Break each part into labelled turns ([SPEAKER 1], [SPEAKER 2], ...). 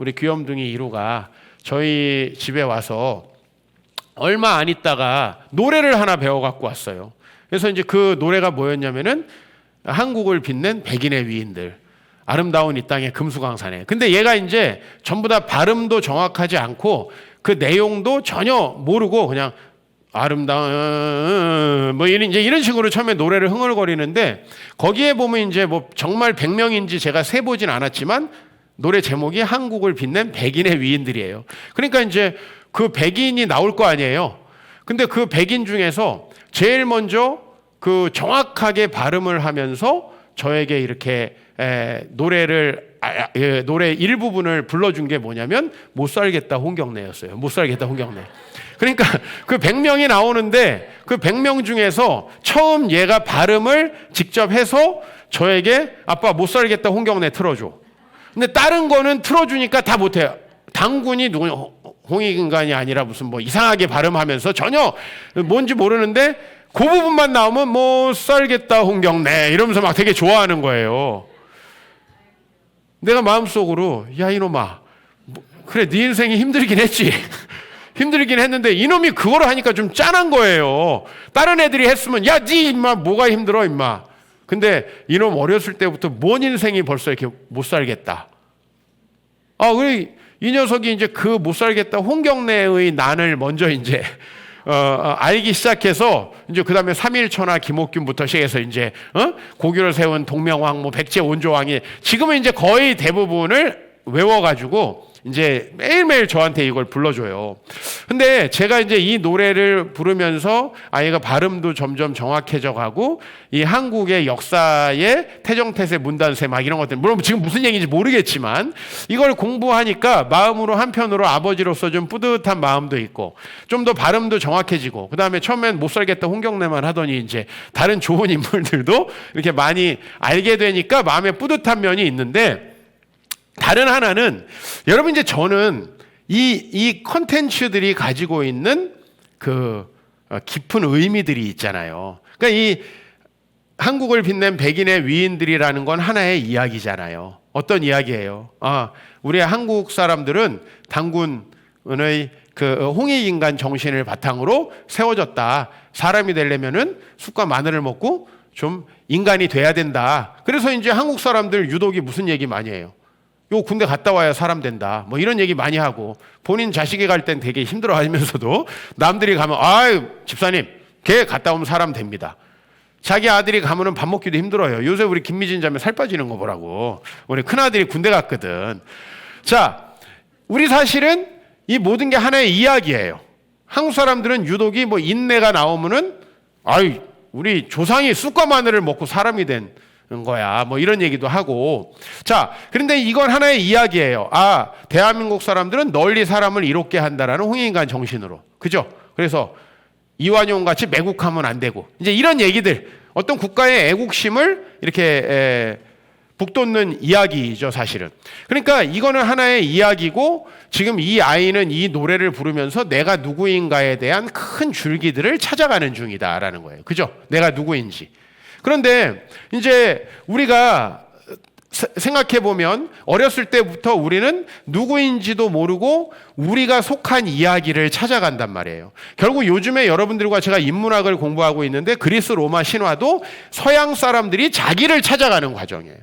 [SPEAKER 1] 우리 귀염둥이 이루가 저희 집에 와서 얼마 안 있다가 노래를 하나 배워 갖고 왔어요. 그래서 이제 그 노래가 뭐였냐면은 한국을 빛낸 백인의 위인들, 아름다운 이 땅의 금수강산에. 근데 얘가 이제 전부 다 발음도 정확하지 않고 그 내용도 전혀 모르고 그냥 아름다운 뭐 이런 식으로 처음에 노래를 흥얼거리는데, 거기에 보면 이제 뭐 정말 100명인지 제가 세 보진 않았지만 노래 제목이 한국을 빛낸 백인의 위인들이에요. 그러니까 이제 그 백인이 나올 거 아니에요. 근데 그 백인 중에서 제일 먼저 그 정확하게 발음을 하면서 저에게 이렇게 노래 일부분을 불러준 게 뭐냐면 못 살겠다 홍경래였어요. 못 살겠다 홍경래. 그러니까 그 100명이 나오는데 그 100명 중에서 처음 얘가 발음을 직접 해서 저에게 아빠 못 살겠다 홍경래 틀어줘. 근데 다른 거는 틀어주니까 다 못해요. 당군이 홍익인간이 아니라 무슨 뭐 이상하게 발음하면서 전혀 뭔지 모르는데 그 부분만 나오면 못 살겠다 홍경래 이러면서 막 되게 좋아하는 거예요. 내가 마음속으로 야 이놈아, 그래 네 인생이 힘들긴 했지. 힘들긴 했는데 이놈이 그거를 하니까 좀 짠한 거예요. 다른 애들이 했으면 야 네 임마 뭐가 힘들어 임마. 근데 이놈 어렸을 때부터 뭔 인생이 벌써 이렇게 못 살겠다. 그래 이 녀석이 이제 그 못 살겠다 홍경래의 난을 먼저 이제 알기 시작해서 이제 그 다음에 삼일천하 김옥균부터 시작해서 이제 고교를 세운 동명왕, 뭐 백제 온조왕이 지금은 이제 거의 대부분을 외워가지고 이제 매일매일 저한테 이걸 불러줘요. 근데 제가 이제 이 노래를 부르면서 아이가 발음도 점점 정확해져 가고 이 한국의 역사의 태정태세 문단세 막 이런 것들, 물론 지금 무슨 얘기인지 모르겠지만 이걸 공부하니까 마음으로 한편으로 아버지로서 좀 뿌듯한 마음도 있고 좀 더 발음도 정확해지고, 그 다음에 처음엔 못 살겠다 홍경래만 하더니 이제 다른 좋은 인물들도 이렇게 많이 알게 되니까 마음에 뿌듯한 면이 있는데, 다른 하나는 여러분 이제 저는 이 컨텐츠들이 가지고 있는 그 깊은 의미들이 있잖아요. 그러니까 이 한국을 빛낸 백인의 위인들이라는 건 하나의 이야기잖아요. 어떤 이야기예요? 우리 한국 사람들은 당군의 그 홍익인간 정신을 바탕으로 세워졌다. 사람이 되려면은 쑥과 마늘을 먹고 좀 인간이 돼야 된다. 그래서 이제 한국 사람들 유독이 무슨 얘기 많이 해요? 요 군대 갔다 와야 사람 된다. 뭐 이런 얘기 많이 하고, 본인 자식이 갈 땐 되게 힘들어 하면서도 남들이 가면 아유 집사님 걔 갔다 오면 사람 됩니다. 자기 아들이 가면은 밥 먹기도 힘들어요. 요새 우리 김미진 자매 살 빠지는 거 보라고. 우리 큰아들이 군대 갔거든. 자, 우리 사실은 이 모든 게 하나의 이야기예요. 한국 사람들은 유독이 뭐 인내가 나오면은 아유 우리 조상이 쑥과 마늘을 먹고 사람이 된 거야. 뭐 이런 얘기도 하고. 자, 그런데 이건 하나의 이야기예요. 대한민국 사람들은 널리 사람을 이롭게 한다라는 홍익인간 정신으로. 그죠? 그래서 이완용 같이 매국하면 안 되고. 이제 이런 얘기들. 어떤 국가의 애국심을 이렇게 북돋는 이야기죠, 사실은. 그러니까 이거는 하나의 이야기고, 지금 이 아이는 이 노래를 부르면서 내가 누구인가에 대한 큰 줄기들을 찾아가는 중이다라는 거예요. 그죠? 내가 누구인지. 그런데 이제 우리가 생각해 보면 어렸을 때부터 우리는 누구인지도 모르고 우리가 속한 이야기를 찾아간단 말이에요. 결국 요즘에 여러분들과 제가 인문학을 공부하고 있는데 그리스 로마 신화도 서양 사람들이 자기를 찾아가는 과정이에요.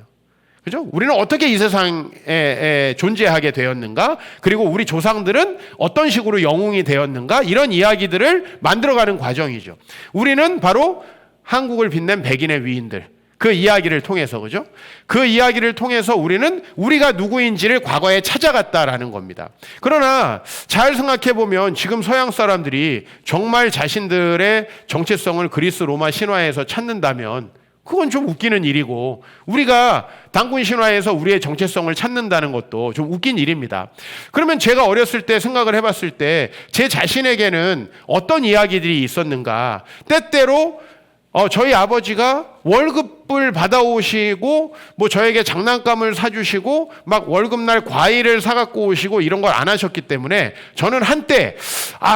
[SPEAKER 1] 그죠? 우리는 어떻게 이 세상에 존재하게 되었는가? 그리고 우리 조상들은 어떤 식으로 영웅이 되었는가? 이런 이야기들을 만들어가는 과정이죠. 우리는 바로 한국을 빛낸 백인의 위인들, 그 이야기를 통해서, 그죠? 그 이야기를 통해서 우리는 우리가 누구인지를 과거에 찾아갔다라는 겁니다. 그러나 잘 생각해 보면 지금 서양 사람들이 정말 자신들의 정체성을 그리스 로마 신화에서 찾는다면 그건 좀 웃기는 일이고, 우리가 당군 신화에서 우리의 정체성을 찾는다는 것도 좀 웃긴 일입니다. 그러면 제가 어렸을 때 생각을 해봤을 때 제 자신에게는 어떤 이야기들이 있었는가? 때때로 저희 아버지가 월급을 받아오시고 뭐 저에게 장난감을 사주시고 막 월급날 과일을 사갖고 오시고 이런 걸 안 하셨기 때문에 저는 한때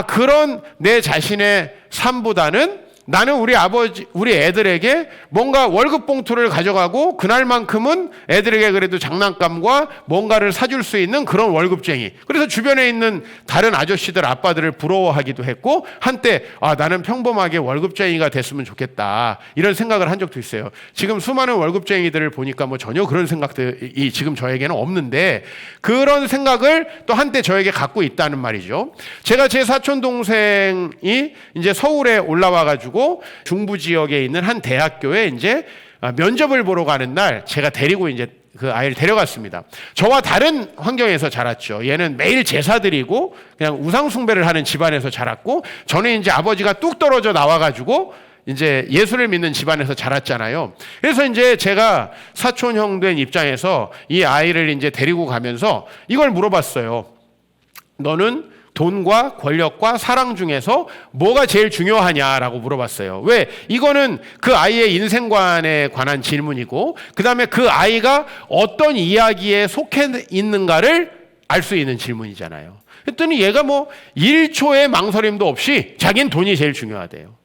[SPEAKER 1] 그런 내 자신의 삶보다는 나는 우리 애들에게 뭔가 월급 봉투를 가져가고 그날만큼은 애들에게 그래도 장난감과 뭔가를 사줄 수 있는 그런 월급쟁이. 그래서 주변에 있는 다른 아저씨들, 아빠들을 부러워하기도 했고, 한때 나는 평범하게 월급쟁이가 됐으면 좋겠다, 이런 생각을 한 적도 있어요. 지금 수많은 월급쟁이들을 보니까 뭐 전혀 그런 생각들이 지금 저에게는 없는데, 그런 생각을 또 한때 저에게 갖고 있다는 말이죠. 제가 제 사촌 동생이 이제 서울에 올라와가지고 중부 지역에 있는 한 대학교에 이제 면접을 보러 가는 날 제가 데리고 이제 그 아이를 데려갔습니다. 저와 다른 환경에서 자랐죠. 얘는 매일 제사 드리고 그냥 우상 숭배를 하는 집안에서 자랐고, 저는 이제 아버지가 뚝 떨어져 나와가지고 이제 예수를 믿는 집안에서 자랐잖아요. 그래서 이제 제가 사촌 형 된 입장에서 이 아이를 이제 데리고 가면서 이걸 물어봤어요. 너는 돈과 권력과 사랑 중에서 뭐가 제일 중요하냐라고 물어봤어요. 왜? 이거는 그 아이의 인생관에 관한 질문이고, 그 다음에 그 아이가 어떤 이야기에 속해 있는가를 알 수 있는 질문이잖아요. 그랬더니 얘가 뭐 1초의 망설임도 없이 자기는 돈이 제일 중요하대요.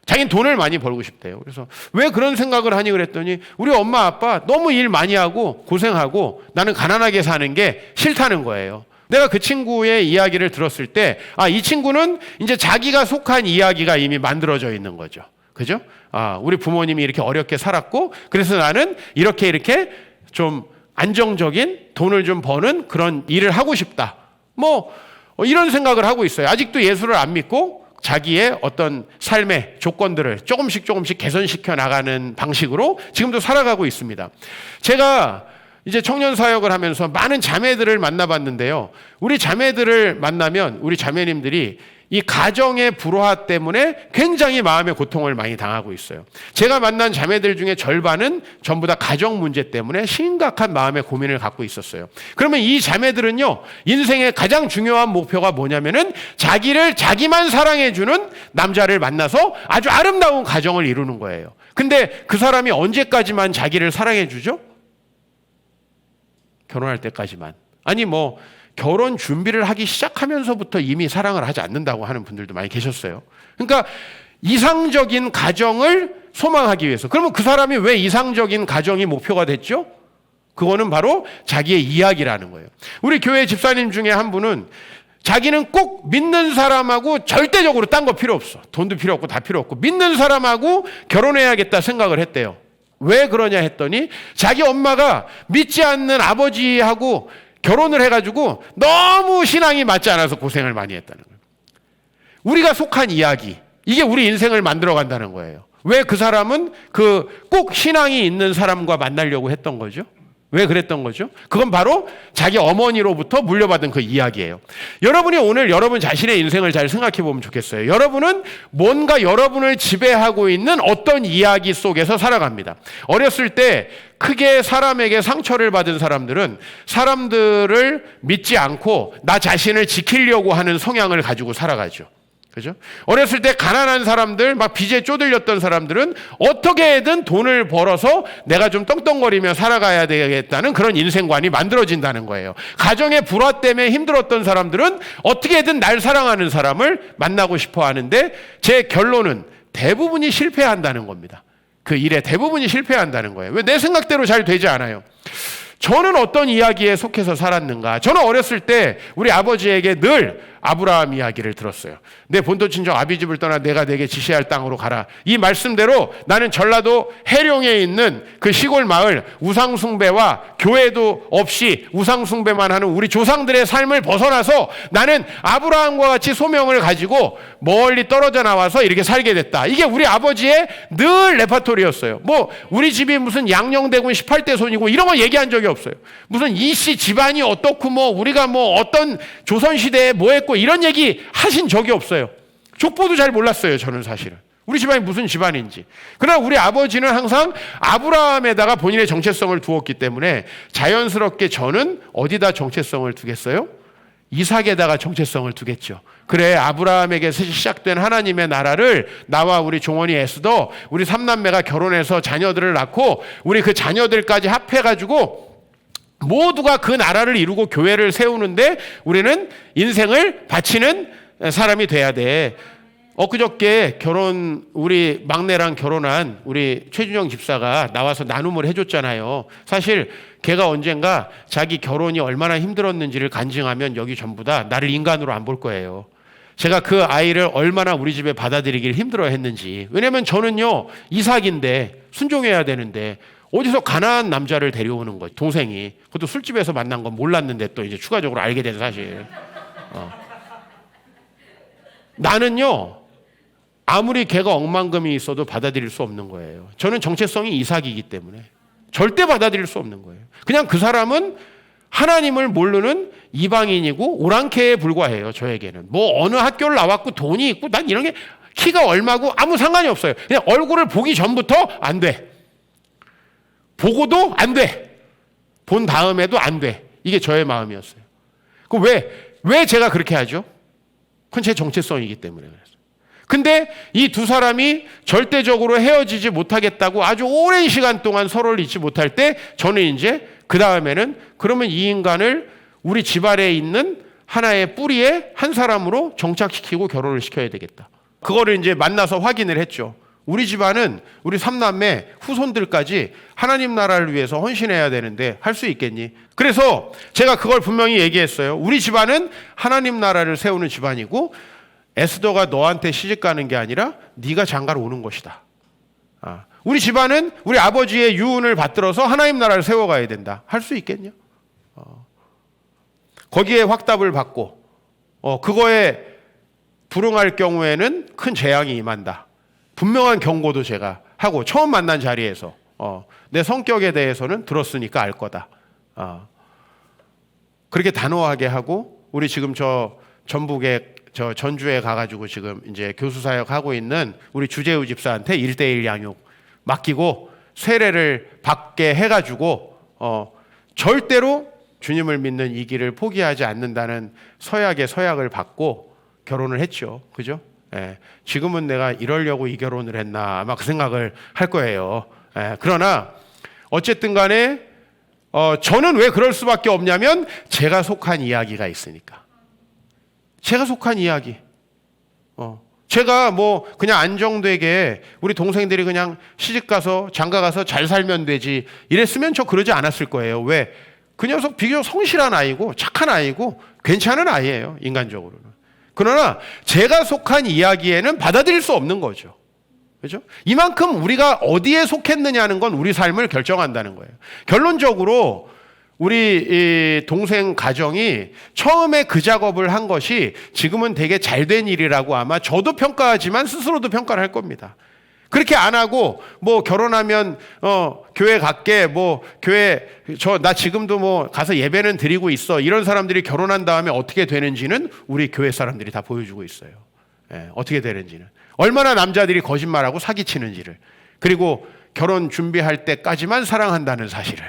[SPEAKER 1] 자기는 돈을 많이 벌고 싶대요. 그래서 왜 그런 생각을 하니 그랬더니 우리 엄마 아빠 너무 일 많이 하고 고생하고 나는 가난하게 사는 게 싫다는 거예요. 내가 그 친구의 이야기를 들었을 때, 이 친구는 이제 자기가 속한 이야기가 이미 만들어져 있는 거죠. 그죠? 우리 부모님이 이렇게 어렵게 살았고, 그래서 나는 이렇게 좀 안정적인 돈을 좀 버는 그런 일을 하고 싶다. 이런 생각을 하고 있어요. 아직도 예수를 안 믿고 자기의 어떤 삶의 조건들을 조금씩 개선시켜 나가는 방식으로 지금도 살아가고 있습니다. 제가 이제 청년 사역을 하면서 많은 자매들을 만나봤는데요. 우리 자매들을 만나면 우리 자매님들이 이 가정의 불화 때문에 굉장히 마음의 고통을 많이 당하고 있어요. 제가 만난 자매들 중에 절반은 전부 다 가정 문제 때문에 심각한 마음의 고민을 갖고 있었어요. 그러면 이 자매들은요, 인생의 가장 중요한 목표가 뭐냐면은 자기만 사랑해주는 남자를 만나서 아주 아름다운 가정을 이루는 거예요. 근데 그 사람이 언제까지만 자기를 사랑해주죠? 결혼할 때까지만. 아니 결혼 준비를 하기 시작하면서부터 이미 사랑을 하지 않는다고 하는 분들도 많이 계셨어요. 그러니까 이상적인 가정을 소망하기 위해서. 그러면 그 사람이 왜 이상적인 가정이 목표가 됐죠? 그거는 바로 자기의 이야기라는 거예요. 우리 교회 집사님 중에 한 분은 자기는 꼭 믿는 사람하고 절대적으로 딴 거 필요 없어. 돈도 필요 없고 다 필요 없고 믿는 사람하고 결혼해야겠다 생각을 했대요. 왜 그러냐 했더니 자기 엄마가 믿지 않는 아버지하고 결혼을 해가지고 너무 신앙이 맞지 않아서 고생을 많이 했다는 거예요. 우리가 속한 이야기, 이게 우리 인생을 만들어 간다는 거예요. 왜 그 사람은 꼭 신앙이 있는 사람과 만나려고 했던 거죠? 왜 그랬던 거죠? 그건 바로 자기 어머니로부터 물려받은 그 이야기예요. 여러분이 오늘 여러분 자신의 인생을 잘 생각해 보면 좋겠어요. 여러분은 뭔가 여러분을 지배하고 있는 어떤 이야기 속에서 살아갑니다. 어렸을 때 크게 사람에게 상처를 받은 사람들은 사람들을 믿지 않고 나 자신을 지키려고 하는 성향을 가지고 살아가죠. 그죠? 어렸을 때 가난한 사람들, 막 빚에 쪼들렸던 사람들은 어떻게든 돈을 벌어서 내가 좀 떵떵거리며 살아가야 되겠다는 그런 인생관이 만들어진다는 거예요. 가정의 불화 때문에 힘들었던 사람들은 어떻게든 날 사랑하는 사람을 만나고 싶어 하는데, 제 결론은 대부분이 실패한다는 겁니다. 그 일에 대부분이 실패한다는 거예요. 왜? 내 생각대로 잘 되지 않아요. 저는 어떤 이야기에 속해서 살았는가? 저는 어렸을 때 우리 아버지에게 늘 아브라함 이야기를 들었어요. 내 본토 친정 아비집을 떠나 내가 내게 지시할 땅으로 가라. 이 말씀대로 나는 전라도 해룡에 있는 그 시골 마을, 우상숭배와 교회도 없이 우상숭배만 하는 우리 조상들의 삶을 벗어나서 나는 아브라함과 같이 소명을 가지고 멀리 떨어져 나와서 이렇게 살게 됐다. 이게 우리 아버지의 늘 레파토리였어요. 우리 집이 무슨 양녕대군 18대 손이고 이런 거 얘기한 적이 없어요. 무슨 이씨 집안이 어떻고 우리가 어떤 조선시대에 뭐 했고 이런 얘기 하신 적이 없어요. 족보도 잘 몰랐어요, 저는 사실은. 우리 집안이 무슨 집안인지. 그러나 우리 아버지는 항상 아브라함에다가 본인의 정체성을 두었기 때문에 자연스럽게 저는 어디다 정체성을 두겠어요? 이삭에다가 정체성을 두겠죠. 그래, 아브라함에게서 시작된 하나님의 나라를 나와 우리 종원이 에스더, 우리 삼남매가 결혼해서 자녀들을 낳고 우리 그 자녀들까지 합해가지고 모두가 그 나라를 이루고 교회를 세우는데 우리는 인생을 바치는 사람이 돼야 돼. 엊그저께 우리 막내랑 결혼한 우리 최준영 집사가 나와서 나눔을 해줬잖아요. 사실 걔가 언젠가 자기 결혼이 얼마나 힘들었는지를 간증하면 여기 전부 다 나를 인간으로 안 볼 거예요. 제가 그 아이를 얼마나 우리 집에 받아들이기를 힘들어 했는지. 왜냐면 저는요, 이삭인데 순종해야 되는데 어디서 가난한 남자를 데려오는 거예요. 동생이. 그것도 술집에서 만난 건 몰랐는데 또 이제 추가적으로 알게 된 사실. 나는요, 아무리 걔가 억만금이 있어도 받아들일 수 없는 거예요. 저는 정체성이 이삭이기 때문에 절대 받아들일 수 없는 거예요. 그냥 그 사람은 하나님을 모르는 이방인이고 오랑캐에 불과해요. 저에게는 뭐 어느 학교를 나왔고 돈이 있고 난 이런 게 키가 얼마고 아무 상관이 없어요. 그냥 얼굴을 보기 전부터 안 돼. 보고도 안 돼. 본 다음에도 안 돼. 이게 저의 마음이었어요. 그 왜 제가 그렇게 하죠? 그건 제 정체성이기 때문에 그래서. 근데 이 두 사람이 절대적으로 헤어지지 못하겠다고 아주 오랜 시간 동안 서로를 잊지 못할 때 저는 이제 그 다음에는 그러면 이 인간을 우리 집안에 있는 하나의 뿌리에 한 사람으로 정착시키고 결혼을 시켜야 되겠다. 그거를 이제 만나서 확인을 했죠. 우리 집안은 우리 삼남매 후손들까지 하나님 나라를 위해서 헌신해야 되는데 할 수 있겠니? 그래서 제가 그걸 분명히 얘기했어요. 우리 집안은 하나님 나라를 세우는 집안이고 에스더가 너한테 시집 가는 게 아니라 네가 장가로 오는 것이다. 우리 집안은 우리 아버지의 유언을 받들어서 하나님 나라를 세워가야 된다. 할 수 있겠냐? 거기에 확답을 받고 그거에 불응할 경우에는 큰 재앙이 임한다. 분명한 경고도 제가 하고 처음 만난 자리에서 내 성격에 대해서는 들었으니까 알 거다. 그렇게 단호하게 하고 우리 지금 전북에 전주에 가가지고 지금 이제 교수 사역 하고 있는 우리 주재우 집사한테 1:1 양육 맡기고 세례를 받게 해가지고 절대로 주님을 믿는 이 길을 포기하지 않는다는 서약의 서약을 받고 결혼을 했죠. 그죠? 예. 지금은 내가 이러려고 이 결혼을 했나 아마 그 생각을 할 거예요. 예. 그러나 어쨌든 간에 저는 왜 그럴 수밖에 없냐면 제가 속한 이야기가 있으니까. 제가 속한 이야기. 제가 뭐 그냥 안정되게 우리 동생들이 그냥 시집가서 장가가서 잘 살면 되지 이랬으면 저 그러지 않았을 거예요. 왜? 그 녀석 비교적 성실한 아이고 착한 아이고 괜찮은 아이예요. 인간적으로는. 그러나 제가 속한 이야기에는 받아들일 수 없는 거죠. 그렇죠? 이만큼 우리가 어디에 속했느냐는 건 우리 삶을 결정한다는 거예요. 결론적으로 우리 동생 가정이 처음에 그 작업을 한 것이 지금은 되게 잘된 일이라고 아마 저도 평가하지만 스스로도 평가를 할 겁니다. 그렇게 안 하고 뭐 결혼하면 교회 갈게 뭐 교회 나 지금도 뭐 가서 예배는 드리고 있어 이런 사람들이 결혼한 다음에 어떻게 되는지는 우리 교회 사람들이 다 보여주고 있어요. 어떻게 되는지는 얼마나 남자들이 거짓말하고 사기치는지를 그리고 결혼 준비할 때까지만 사랑한다는 사실을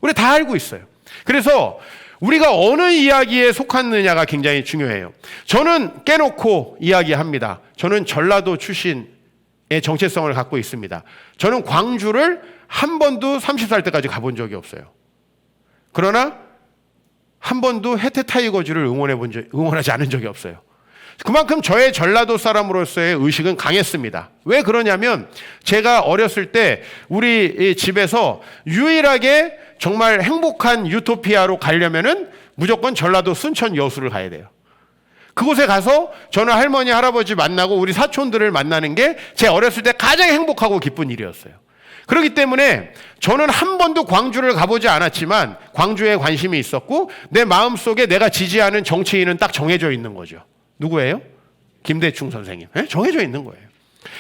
[SPEAKER 1] 우리 다 알고 있어요. 그래서 우리가 어느 이야기에 속았느냐가 굉장히 중요해요. 저는 깨놓고 이야기합니다. 저는 전라도 출신의 정체성을 갖고 있습니다. 저는 광주를 한 번도 30살 때까지 가본 적이 없어요. 그러나 한 번도 해태 타이거즈를 응원하지 않은 적이 없어요. 그만큼 저의 전라도 사람으로서의 의식은 강했습니다. 왜 그러냐면 제가 어렸을 때 우리 집에서 유일하게 정말 행복한 유토피아로 가려면은 무조건 전라도 순천 여수를 가야 돼요. 그곳에 가서 저는 할머니, 할아버지 만나고 우리 사촌들을 만나는 게 제 어렸을 때 가장 행복하고 기쁜 일이었어요. 그렇기 때문에 저는 한 번도 광주를 가보지 않았지만 광주에 관심이 있었고 내 마음속에 내가 지지하는 정치인은 딱 정해져 있는 거죠. 누구예요? 김대중 선생님. 정해져 있는 거예요.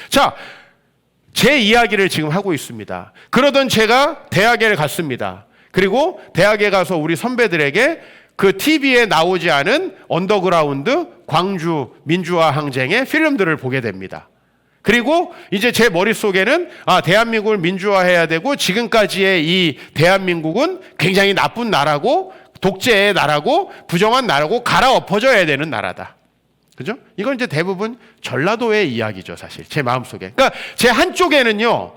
[SPEAKER 1] 자, 제 이야기를 지금 하고 있습니다. 그러던 제가 대학에 갔습니다. 그리고 대학에 가서 우리 선배들에게 그 TV에 나오지 않은 언더그라운드 광주 민주화 항쟁의 필름들을 보게 됩니다. 그리고 이제 제 머릿속에는 대한민국을 민주화해야 되고 지금까지의 이 대한민국은 굉장히 나쁜 나라고 독재의 나라고 부정한 나라고 갈아엎어져야 되는 나라다. 그죠? 이건 이제 대부분 전라도의 이야기죠, 사실. 제 마음속에. 그러니까 제 한쪽에는요,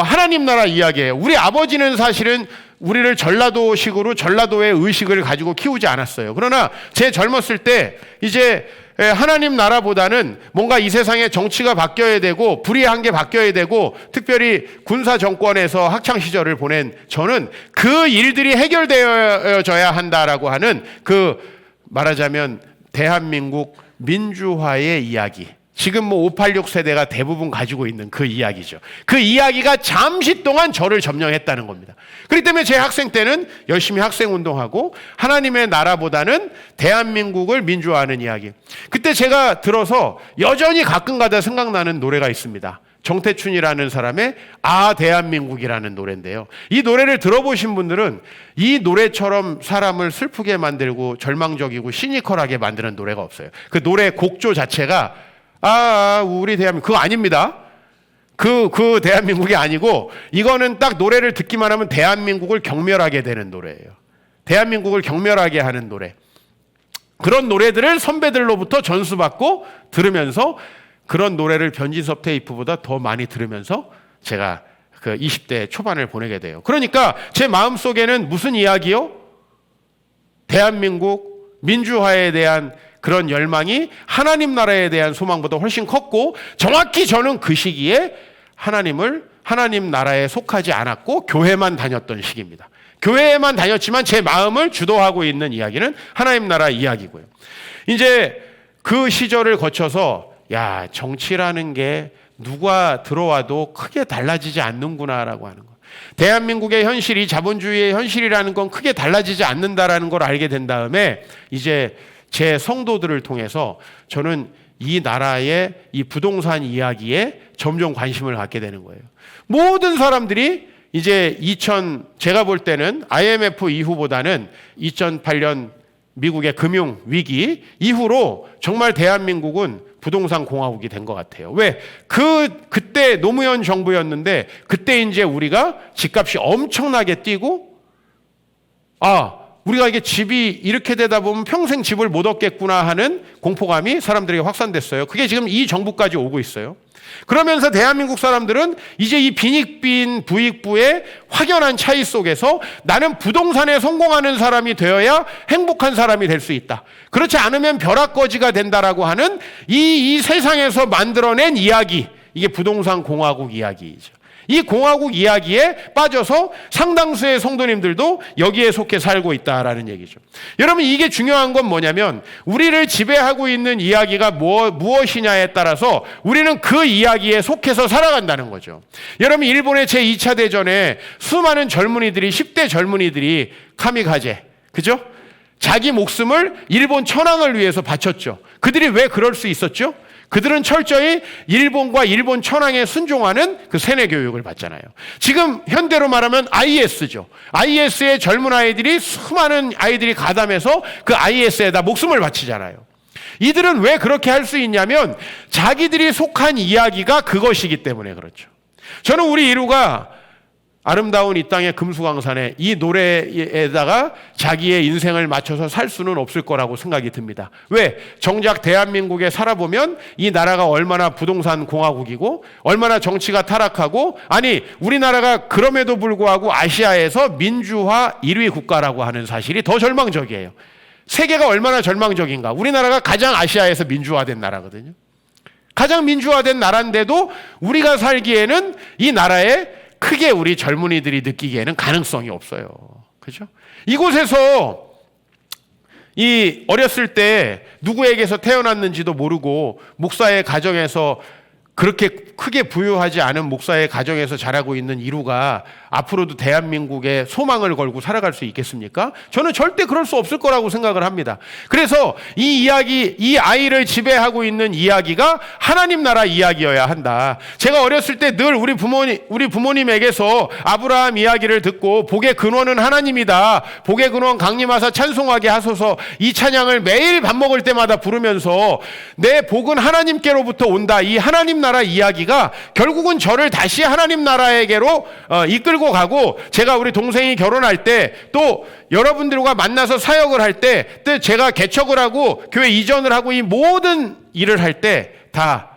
[SPEAKER 1] 하나님 나라 이야기예요. 우리 아버지는 사실은 우리를 전라도식으로 전라도의 의식을 가지고 키우지 않았어요. 그러나 제 젊었을 때 이제 하나님 나라보다는 뭔가 이 세상에 정치가 바뀌어야 되고 불의한 게 바뀌어야 되고 특별히 군사 정권에서 학창 시절을 보낸 저는 그 일들이 해결되어져야 한다라고 하는 그 말하자면 대한민국 민주화의 이야기, 지금 뭐 586 세대가 대부분 가지고 있는 그 이야기죠. 그 이야기가 잠시 동안 저를 점령했다는 겁니다. 그렇기 때문에 제 학생 때는 열심히 학생운동하고 하나님의 나라보다는 대한민국을 민주화하는 이야기. 그때 제가 들어서 여전히 가끔가다 생각나는 노래가 있습니다. 정태춘이라는 사람의 아 대한민국이라는 노래인데요. 이 노래를 들어보신 분들은 이 노래처럼 사람을 슬프게 만들고 절망적이고 시니컬하게 만드는 노래가 없어요. 그 노래 곡조 자체가 우리 대한민국 그거 아닙니다. 그 대한민국이 아니고 이거는 딱 노래를 듣기만 하면 대한민국을 경멸하게 되는 노래예요. 대한민국을 경멸하게 하는 노래. 그런 노래들을 선배들로부터 전수받고 들으면서 그런 노래를 변진섭 테이프보다 더 많이 들으면서 제가 그 20대 초반을 보내게 돼요. 그러니까 제 마음속에는 무슨 이야기요? 대한민국 민주화에 대한 그런 열망이 하나님 나라에 대한 소망보다 훨씬 컸고 정확히 저는 그 시기에 하나님 나라에 속하지 않았고 교회만 다녔던 시기입니다. 교회에만 다녔지만 제 마음을 주도하고 있는 이야기는 하나님 나라 이야기고요. 이제 그 시절을 거쳐서 정치라는 게 누가 들어와도 크게 달라지지 않는구나라고 하는 거. 대한민국의 현실이 자본주의의 현실이라는 건 크게 달라지지 않는다라는 걸 알게 된 다음에 이제 제 성도들을 통해서 저는 이 나라의 이 부동산 이야기에 점점 관심을 갖게 되는 거예요. 모든 사람들이 이제 제가 볼 때는 IMF 이후보다는 2008년 미국의 금융 위기 이후로 정말 대한민국은 부동산 공화국이 된 것 같아요. 왜? 그때 노무현 정부였는데 그때 이제 우리가 집값이 엄청나게 뛰고 우리가 이게 집이 이렇게 되다 보면 평생 집을 못 얻겠구나 하는 공포감이 사람들에게 확산됐어요. 그게 지금 이 정부까지 오고 있어요. 그러면서 대한민국 사람들은 이제 이 빈익빈 부익부의 확연한 차이 속에서 나는 부동산에 성공하는 사람이 되어야 행복한 사람이 될 수 있다. 그렇지 않으면 벼락거지가 된다라고 하는 이 세상에서 만들어낸 이야기, 이게 부동산 공화국 이야기이죠. 이 공화국 이야기에 빠져서 상당수의 성도님들도 여기에 속해 살고 있다라는 얘기죠. 여러분 이게 중요한 건 뭐냐면 우리를 지배하고 있는 이야기가 무엇이냐에 따라서 우리는 그 이야기에 속해서 살아간다는 거죠. 여러분 일본의 제2차 대전에 수많은 젊은이들이 10대 젊은이들이 카미카제, 그죠? 자기 목숨을 일본 천황을 위해서 바쳤죠. 그들이 왜 그럴 수 있었죠? 그들은 철저히 일본과 일본 천황에 순종하는 그 세뇌 교육을 받잖아요. 지금 현대로 말하면 IS죠. IS의 젊은 아이들이 수많은 아이들이 가담해서 그 IS에다 목숨을 바치잖아요. 이들은 왜 그렇게 할 수 있냐면 자기들이 속한 이야기가 그것이기 때문에 그렇죠. 저는 우리 이루가 아름다운 이 땅의 금수강산에 이 노래에다가 자기의 인생을 맞춰서 살 수는 없을 거라고 생각이 듭니다. 왜? 정작 대한민국에 살아보면 이 나라가 얼마나 부동산 공화국이고 얼마나 정치가 타락하고 우리나라가 그럼에도 불구하고 아시아에서 민주화 1위 국가라고 하는 사실이 더 절망적이에요. 세계가 얼마나 절망적인가. 우리나라가 가장 아시아에서 민주화된 나라거든요. 가장 민주화된 나라인데도 우리가 살기에는 이 나라에 크게 우리 젊은이들이 느끼기에는 가능성이 없어요. 그죠? 이곳에서 어렸을 때 누구에게서 태어났는지도 모르고 목사의 가정에서 그렇게 크게 부유하지 않은 목사의 가정에서 자라고 있는 이루가 앞으로도 대한민국에 소망을 걸고 살아갈 수 있겠습니까? 저는 절대 그럴 수 없을 거라고 생각을 합니다. 그래서 이 아이를 지배하고 있는 이야기가 하나님 나라 이야기여야 한다. 제가 어렸을 때 늘 우리 부모님에게서 아브라함 이야기를 듣고 복의 근원은 하나님이다. 복의 근원 강림하사 찬송하게 하소서 이 찬양을 매일 밥 먹을 때마다 부르면서 내 복은 하나님께로부터 온다. 이 하나님 나라 이야기가 결국은 저를 다시 하나님 나라에게로 이끌고 가고 제가 우리 동생이 결혼할 때 또 여러분들과 만나서 사역을 할 때 또 제가 개척을 하고 교회 이전을 하고 이 모든 일을 할 때 다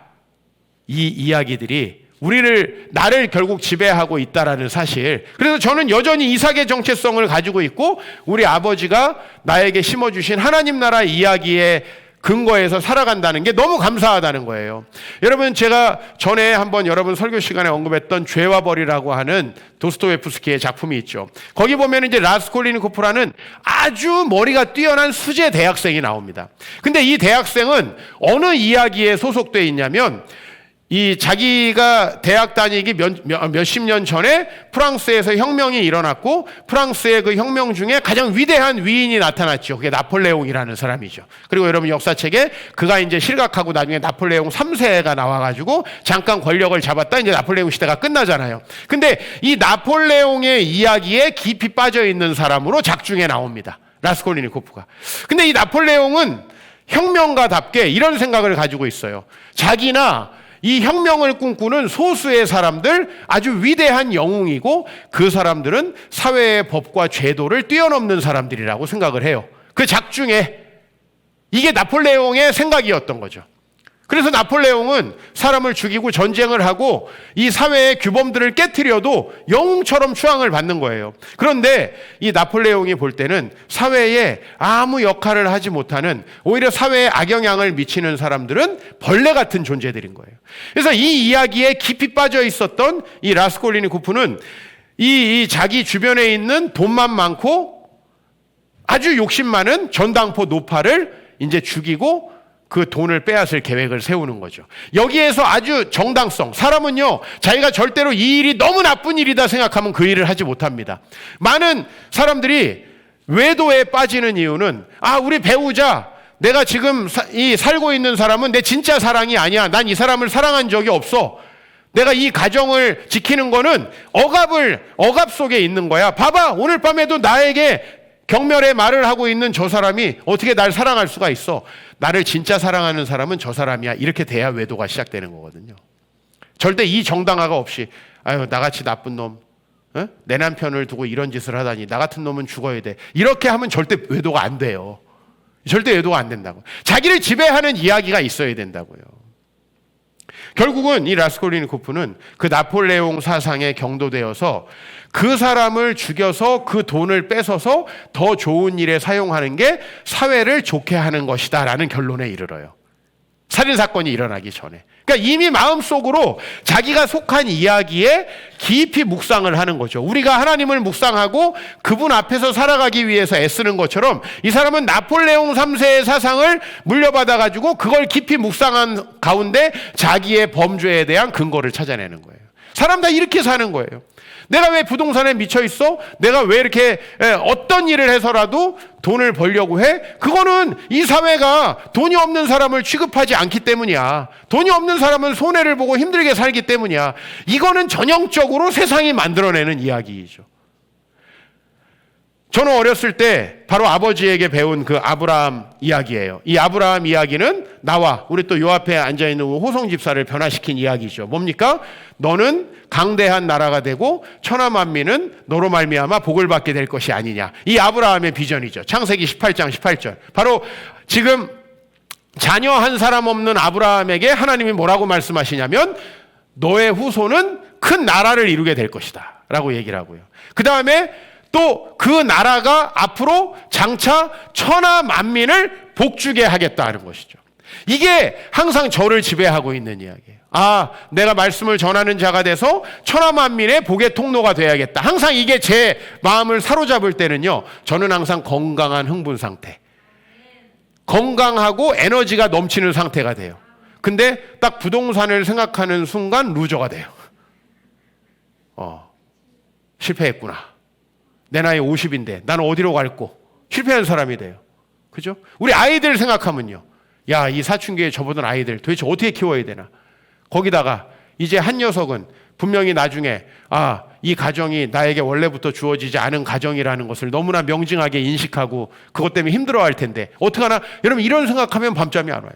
[SPEAKER 1] 이 이야기들이 나를 결국 지배하고 있다라는 사실. 그래서 저는 여전히 이삭의 정체성을 가지고 있고 우리 아버지가 나에게 심어주신 하나님 나라 이야기의 근거에서 살아간다는 게 너무 감사하다는 거예요. 여러분, 제가 전에 한번 여러분 설교 시간에 언급했던 죄와 벌이라고 하는 도스토옙스키의 작품이 있죠. 거기 보면 이제 라스콜리니코프라는 아주 머리가 뛰어난 수재 대학생이 나옵니다. 근데 이 대학생은 어느 이야기에 소속되어 있냐면, 이 자기가 대학 다니기 몇십 년 전에 프랑스에서 혁명이 일어났고, 프랑스의 그 혁명 중에 가장 위대한 위인이 나타났죠. 그게 나폴레옹이라는 사람이죠. 그리고 여러분 역사책에 그가 이제 실각하고 나중에 나폴레옹 3세가 나와가지고 잠깐 권력을 잡았다 이제 나폴레옹 시대가 끝나잖아요. 근데 이 나폴레옹의 이야기에 깊이 빠져 있는 사람으로 작중에 나옵니다. 라스콜리니코프가. 근데 이 나폴레옹은 혁명가답게 이런 생각을 가지고 있어요. 자기나 이 혁명을 꿈꾸는 소수의 사람들, 아주 위대한 영웅이고 그 사람들은 사회의 법과 제도를 뛰어넘는 사람들이라고 생각을 해요. 그 작중에 이게 나폴레옹의 생각이었던 거죠. 그래서 나폴레옹은 사람을 죽이고 전쟁을 하고 이 사회의 규범들을 깨트려도 영웅처럼 추앙을 받는 거예요. 그런데 이 나폴레옹이 볼 때는 사회에 아무 역할을 하지 못하는, 오히려 사회에 악영향을 미치는 사람들은 벌레 같은 존재들인 거예요. 그래서 이 이야기에 깊이 빠져 있었던 이 라스콜리니코프는 이 자기 주변에 있는 돈만 많고 아주 욕심 많은 전당포 노파를 이제 죽이고 그 돈을 빼앗을 계획을 세우는 거죠. 여기에서 아주 정당성, 사람은요 자기가 절대로 이 일이 너무 나쁜 일이다 생각하면 그 일을 하지 못합니다. 많은 사람들이 외도에 빠지는 이유는, 우리 배우자, 내가 지금 살고 있는 사람은 내 진짜 사랑이 아니야, 난 이 사람을 사랑한 적이 없어, 내가 이 가정을 지키는 거는 억압 속에 있는 거야, 봐봐 오늘 밤에도 나에게 경멸의 말을 하고 있는 저 사람이 어떻게 날 사랑할 수가 있어, 나를 진짜 사랑하는 사람은 저 사람이야, 이렇게 돼야 외도가 시작되는 거거든요. 절대 이 정당화가 없이 나같이 나쁜 놈, 내 남편을 두고 이런 짓을 하다니, 나 같은 놈은 죽어야 돼, 이렇게 하면 절대 외도가 안 돼요. 절대 외도가 안 된다고. 자기를 지배하는 이야기가 있어야 된다고요. 결국은 이 라스콜리니코프는 그 나폴레옹 사상에 경도되어서 그 사람을 죽여서 그 돈을 뺏어서 더 좋은 일에 사용하는 게 사회를 좋게 하는 것이다 라는 결론에 이르러요. 살인사건이 일어나기 전에. 그러니까 이미 마음속으로 자기가 속한 이야기에 깊이 묵상을 하는 거죠. 우리가 하나님을 묵상하고 그분 앞에서 살아가기 위해서 애쓰는 것처럼 이 사람은 나폴레옹 3세의 사상을 물려받아가지고 그걸 깊이 묵상한 가운데 자기의 범죄에 대한 근거를 찾아내는 거예요. 사람 다 이렇게 사는 거예요. 내가 왜 부동산에 미쳐 있어? 내가 왜 이렇게 어떤 일을 해서라도 돈을 벌려고 해? 그거는 이 사회가 돈이 없는 사람을 취급하지 않기 때문이야. 돈이 없는 사람은 손해를 보고 힘들게 살기 때문이야. 이거는 전형적으로 세상이 만들어내는 이야기이죠. 저는 어렸을 때 바로 아버지에게 배운 그 아브라함 이야기예요. 이 아브라함 이야기는 나와 우리 또 요 앞에 앉아있는 호성 집사를 변화시킨 이야기죠. 뭡니까? 너는 강대한 나라가 되고 천하 만민은 너로 말미암아 복을 받게 될 것이 아니냐. 이 아브라함의 비전이죠. 창세기 18장 18절. 바로 지금 자녀 한 사람 없는 아브라함에게 하나님이 뭐라고 말씀하시냐면 너의 후손은 큰 나라를 이루게 될 것이다 라고 얘기를 하고요. 그 다음에 또 그 나라가 앞으로 장차 천하 만민을 복주게 하겠다는 것이죠. 이게 항상 저를 지배하고 있는 이야기예요. 내가 말씀을 전하는 자가 돼서 천하 만민의 복의 통로가 돼야겠다. 항상 이게 제 마음을 사로잡을 때는요, 저는 항상 건강한 흥분 상태, 건강하고 에너지가 넘치는 상태가 돼요. 근데 딱 부동산을 생각하는 순간 루저가 돼요. 실패했구나. 내 나이 50인데 나는 어디로 갈꼬? 실패한 사람이 돼요. 그죠? 우리 아이들 생각하면요, 야, 이 사춘기에 접어든 아이들 도대체 어떻게 키워야 되나? 거기다가 이제 한 녀석은 분명히 나중에 이 가정이 나에게 원래부터 주어지지 않은 가정이라는 것을 너무나 명징하게 인식하고 그것 때문에 힘들어할 텐데 어떡하나? 여러분, 이런 생각하면 밤잠이 안 와요.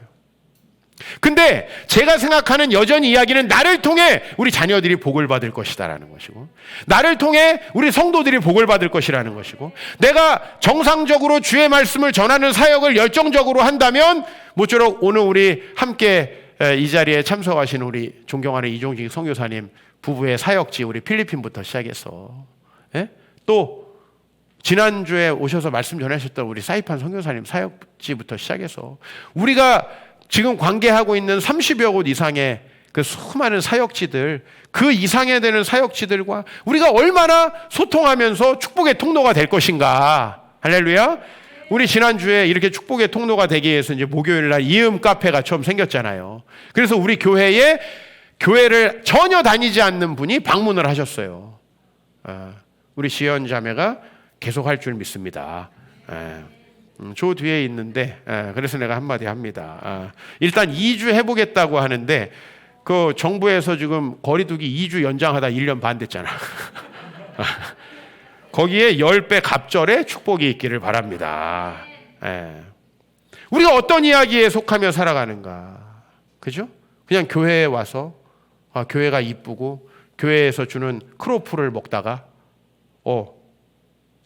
[SPEAKER 1] 근데 제가 생각하는 여전히 이야기는 나를 통해 우리 자녀들이 복을 받을 것이다라는 것이고, 나를 통해 우리 성도들이 복을 받을 것이라는 것이고, 내가 정상적으로 주의 말씀을 전하는 사역을 열정적으로 한다면 모쪼록 오늘 우리 함께 이 자리에 참석하신 우리 존경하는 이종직 선교사님 부부의 사역지 우리 필리핀부터 시작해서 또 지난주에 오셔서 말씀 전하셨던 우리 사이판 선교사님 사역지부터 시작해서 우리가 지금 관계하고 있는 30여 곳 이상의 그 수많은 사역지들, 그 이상에 되는 사역지들과 우리가 얼마나 소통하면서 축복의 통로가 될 것인가. 할렐루야. 우리 지난주에 이렇게 축복의 통로가 되기 위해서 이제 목요일 날 이음 카페가 처음 생겼잖아요. 그래서 우리 교회에 교회를 전혀 다니지 않는 분이 방문을 하셨어요. 우리 지연 자매가 계속 할 줄 믿습니다. 저 뒤에 있는데 그래서 내가 한마디 합니다. 일단 2주 해보겠다고 하는데 그 정부에서 지금 거리두기 2주 연장하다 1년 반 됐잖아. 거기에 10배 갑절의 축복이 있기를 바랍니다. 우리가 어떤 이야기에 속하며 살아가는가? 그죠? 그냥 교회에 와서 교회가 이쁘고 교회에서 주는 크로플을 먹다가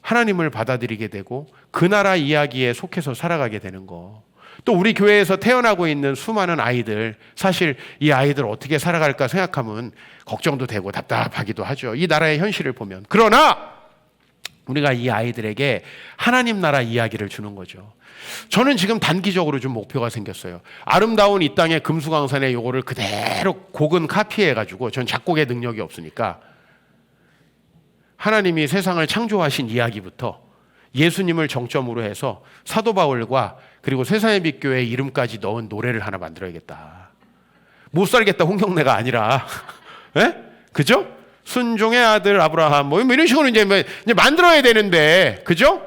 [SPEAKER 1] 하나님을 받아들이게 되고 그 나라 이야기에 속해서 살아가게 되는 거. 또 우리 교회에서 태어나고 있는 수많은 아이들, 사실 이 아이들 어떻게 살아갈까 생각하면 걱정도 되고 답답하기도 하죠. 이 나라의 현실을 보면. 그러나 우리가 이 아이들에게 하나님 나라 이야기를 주는 거죠. 저는 지금 단기적으로 좀 목표가 생겼어요. 아름다운 이 땅의 금수강산에 요거를 그대로 곡은 카피해가지고, 전 작곡의 능력이 없으니까 하나님이 세상을 창조하신 이야기부터 예수님을 정점으로 해서 사도 바울과 그리고 세상의 빛교회의 이름까지 넣은 노래를 하나 만들어야겠다. 못 살겠다 홍경래가 아니라 그죠? 순종의 아들 아브라함 뭐 이런 식으로 이제 만들어야 되는데, 그죠?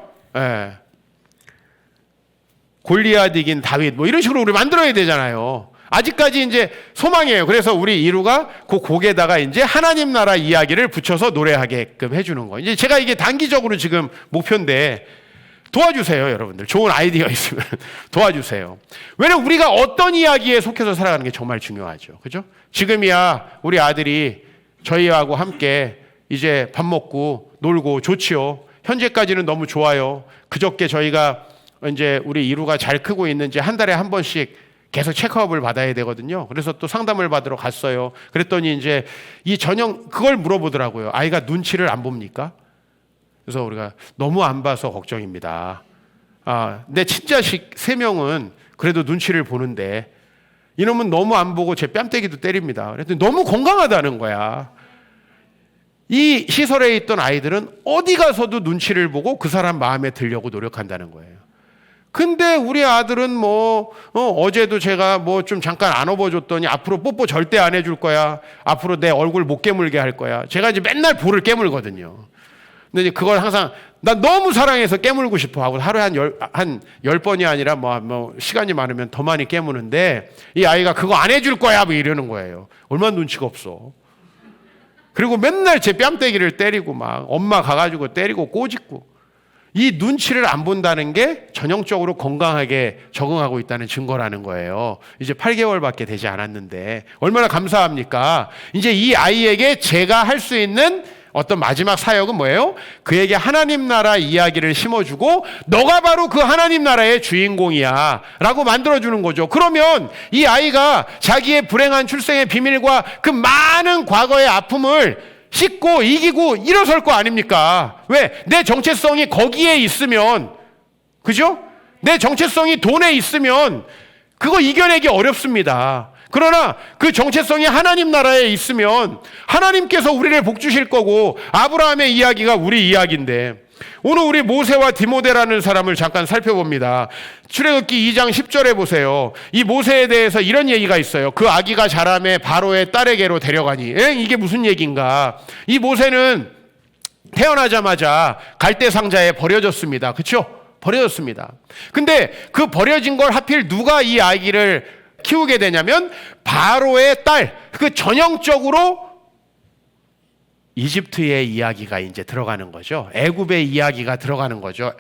[SPEAKER 1] 골리앗 이긴 다윗 뭐 이런 식으로 우리 만들어야 되잖아요. 아직까지 이제 소망이에요. 그래서 우리 이루가 그 곡에다가 이제 하나님 나라 이야기를 붙여서 노래하게끔 해주는 거예요. 이제 제가 이게 단기적으로 지금 목표인데 도와주세요, 여러분들. 좋은 아이디어 있으면 도와주세요. 왜냐면 우리가 어떤 이야기에 속해서 살아가는 게 정말 중요하죠. 그죠? 지금이야 우리 아들이 저희하고 함께 이제 밥 먹고 놀고 좋지요. 현재까지는 너무 좋아요. 그저께 저희가 이제 우리 이루가 잘 크고 있는지 한 달에 한 번씩 계속 체크업을 받아야 되거든요. 그래서 또 상담을 받으러 갔어요. 그랬더니 이제 이 전형 그걸 물어보더라고요. 아이가 눈치를 안 봅니까? 그래서 우리가 너무 안 봐서 걱정입니다. 내 친자식 3명은 그래도 눈치를 보는데 이놈은 너무 안 보고 제 뺨때기도 때립니다. 그랬더니 너무 건강하다는 거야. 이 시설에 있던 아이들은 어디 가서도 눈치를 보고 그 사람 마음에 들려고 노력한다는 거예요. 근데 우리 아들은 어제도 제가 좀 잠깐 안아줘줬더니 앞으로 뽀뽀 절대 안 해줄 거야. 앞으로 내 얼굴 못 깨물게 할 거야. 제가 이제 맨날 볼을 깨물거든요. 근데 이제 그걸 항상 나 너무 사랑해서 깨물고 싶어 하고 하루에 한 10번이 아니라 시간이 많으면 더 많이 깨무는데 이 아이가 그거 안 해줄 거야 뭐 이러는 거예요. 얼마나 눈치가 없어. 그리고 맨날 제 뺨때기를 때리고 막 엄마 가가지고 때리고 꼬집고. 이 눈치를 안 본다는 게 전형적으로 건강하게 적응하고 있다는 증거라는 거예요. 이제 8개월밖에 되지 않았는데 얼마나 감사합니까? 이제 이 아이에게 제가 할 수 있는 어떤 마지막 사역은 뭐예요? 그에게 하나님 나라 이야기를 심어주고 너가 바로 그 하나님 나라의 주인공이야 라고 만들어주는 거죠. 그러면 이 아이가 자기의 불행한 출생의 비밀과 그 많은 과거의 아픔을 씻고 이기고 일어설 거 아닙니까? 왜? 내 정체성이 거기에 있으면, 그죠? 내 정체성이 돈에 있으면 그거 이겨내기 어렵습니다. 그러나 그 정체성이 하나님 나라에 있으면 하나님께서 우리를 복 주실 거고 아브라함의 이야기가 우리 이야기인데 오늘 우리 모세와 디모데라는 사람을 잠깐 살펴봅니다. 출애굽기 2장 10절에 보세요. 이 모세에 대해서 이런 얘기가 있어요. 그 아기가 자라매 바로의 딸에게로 데려가니. 이게 무슨 얘기인가? 이 모세는 태어나자마자 갈대 상자에 버려졌습니다. 그렇죠? 버려졌습니다. 근데 그 버려진 걸 하필 누가 이 아기를 키우게 되냐면 바로의 딸. 그 전형적으로 이집트의 이야기가 이제 들어가는 거죠. 애굽의 이야기가 들어가는 거죠.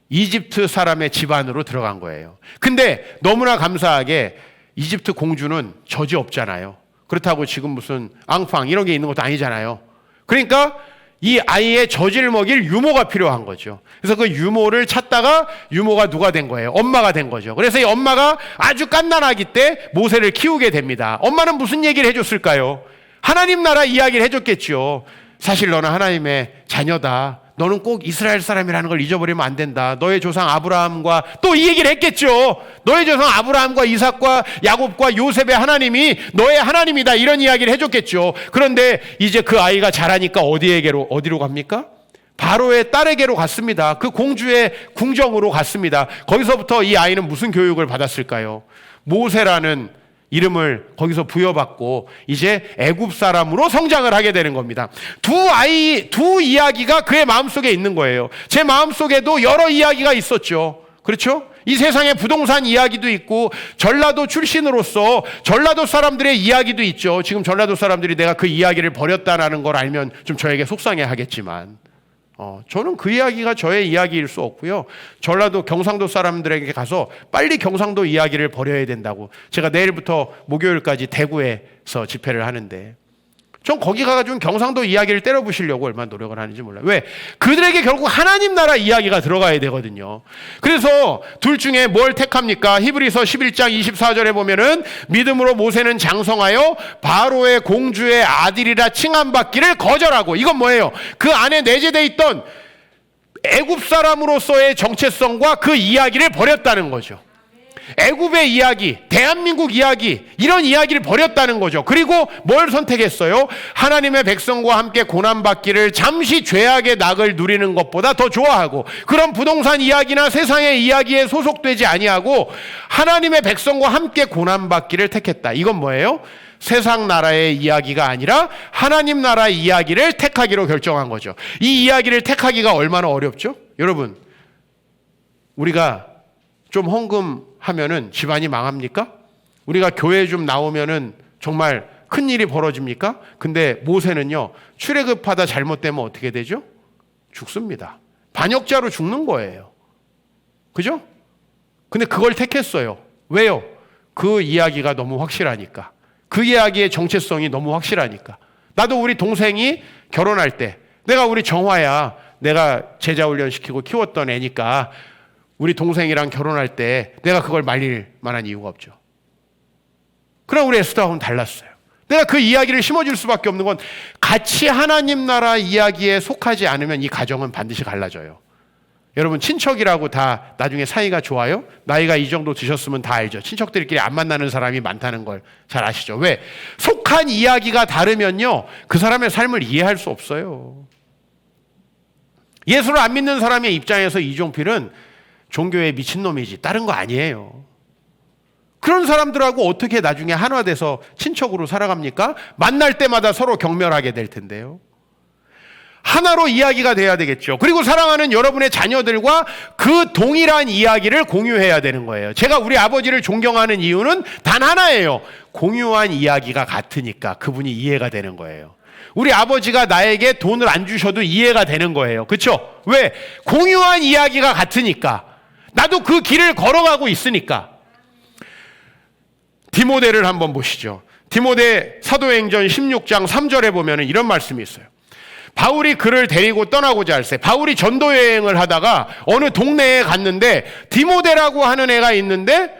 [SPEAKER 1] 이집트 사람의 집안으로 들어간 거예요. 근데 너무나 감사하게 이집트 공주는 젖이 없잖아요. 그렇다고 지금 무슨 앙팡 이런 게 있는 것도 아니잖아요. 그러니까 이 아이의 젖을 먹일 유모가 필요한 거죠. 그래서 그 유모를 찾다가 유모가 누가 된 거예요? 엄마가 된 거죠. 그래서 이 엄마가 아주 갓난아기 때 모세를 키우게 됩니다. 엄마는 무슨 얘기를 해줬을까요? 하나님 나라 이야기를 해줬겠죠. 사실 너는 하나님의 자녀다. 너는 꼭 이스라엘 사람이라는 걸 잊어버리면 안 된다. 너의 조상 아브라함과 또 이 얘기를 했겠죠. 너의 조상 아브라함과 이삭과 야곱과 요셉의 하나님이 너의 하나님이다. 이런 이야기를 해줬겠죠. 그런데 이제 그 아이가 자라니까 어디로 갑니까? 바로의 딸에게로 갔습니다. 그 공주의 궁정으로 갔습니다. 거기서부터 이 아이는 무슨 교육을 받았을까요? 모세라는 이름을 거기서 부여받고 이제 애굽 사람으로 성장을 하게 되는 겁니다. 두 이야기가 그의 마음속에 있는 거예요. 제 마음속에도 여러 이야기가 있었죠. 그렇죠? 이 세상에 부동산 이야기도 있고 전라도 출신으로서 전라도 사람들의 이야기도 있죠. 지금 전라도 사람들이 내가 그 이야기를 버렸다는 걸 알면 좀 저에게 속상해 하겠지만 저는 그 이야기가 저의 이야기일 수 없고요. 전라도 경상도 사람들에게 가서 빨리 경상도 이야기를 버려야 된다고. 제가 내일부터 목요일까지 대구에서 집회를 하는데 전 거기 가가지고 경상도 이야기를 때려부시려고 얼마나 노력을 하는지 몰라요. 왜? 그들에게 결국 하나님 나라 이야기가 들어가야 되거든요. 그래서 둘 중에 뭘 택합니까? 히브리서 11장 24절에 보면은 믿음으로 모세는 장성하여 바로의 공주의 아들이라 칭함받기를 거절하고, 이건 뭐예요? 그 안에 내재되어 있던 애굽 사람으로서의 정체성과 그 이야기를 버렸다는 거죠. 애굽의 이야기, 대한민국 이야기, 이런 이야기를 버렸다는 거죠. 그리고 뭘 선택했어요? 하나님의 백성과 함께 고난받기를 잠시 죄악의 낙을 누리는 것보다 더 좋아하고, 그런 부동산 이야기나 세상의 이야기에 소속되지 아니하고 하나님의 백성과 함께 고난받기를 택했다. 이건 뭐예요? 세상 나라의 이야기가 아니라 하나님 나라의 이야기를 택하기로 결정한 거죠. 이 이야기를 택하기가 얼마나 어렵죠? 여러분, 우리가 좀 헌금하면은 집안이 망합니까? 우리가 교회 좀 나오면은 정말 큰일이 벌어집니까? 근데 모세는요, 출애굽하다 잘못되면 어떻게 되죠? 죽습니다. 반역자로 죽는 거예요. 그죠? 근데 그걸 택했어요. 왜요? 그 이야기가 너무 확실하니까. 그 이야기의 정체성이 너무 확실하니까. 나도 우리 동생이 결혼할 때, 내가 우리 정화야, 내가 제자 훈련시키고 키웠던 애니까 우리 동생이랑 결혼할 때 내가 그걸 말릴 만한 이유가 없죠. 그럼 우리 에스더하고는 달랐어요. 내가 그 이야기를 심어줄 수밖에 없는 건 같이 하나님 나라 이야기에 속하지 않으면 이 가정은 반드시 갈라져요. 여러분, 친척이라고 다 나중에 사이가 좋아요? 나이가 이 정도 드셨으면 다 알죠. 친척들끼리 안 만나는 사람이 많다는 걸 잘 아시죠? 왜? 속한 이야기가 다르면요, 그 사람의 삶을 이해할 수 없어요. 예수를 안 믿는 사람의 입장에서 이종필은 종교에 미친놈이지 다른 거 아니에요. 그런 사람들하고 어떻게 나중에 한화돼서 친척으로 살아갑니까? 만날 때마다 서로 경멸하게 될 텐데요. 하나로 이야기가 돼야 되겠죠. 그리고 사랑하는 여러분의 자녀들과 그 동일한 이야기를 공유해야 되는 거예요. 제가 우리 아버지를 존경하는 이유는 단 하나예요. 공유한 이야기가 같으니까 그분이 이해가 되는 거예요. 우리 아버지가 나에게 돈을 안 주셔도 이해가 되는 거예요. 그렇죠? 왜? 공유한 이야기가 같으니까. 나도 그 길을 걸어가고 있으니까. 디모데를 한번 보시죠. 디모데 사도행전 16장 3절에 보면 이런 말씀이 있어요. 바울이 그를 데리고 떠나고자 할세. 바울이 전도 여행을 하다가 어느 동네에 갔는데 디모데라고 하는 애가 있는데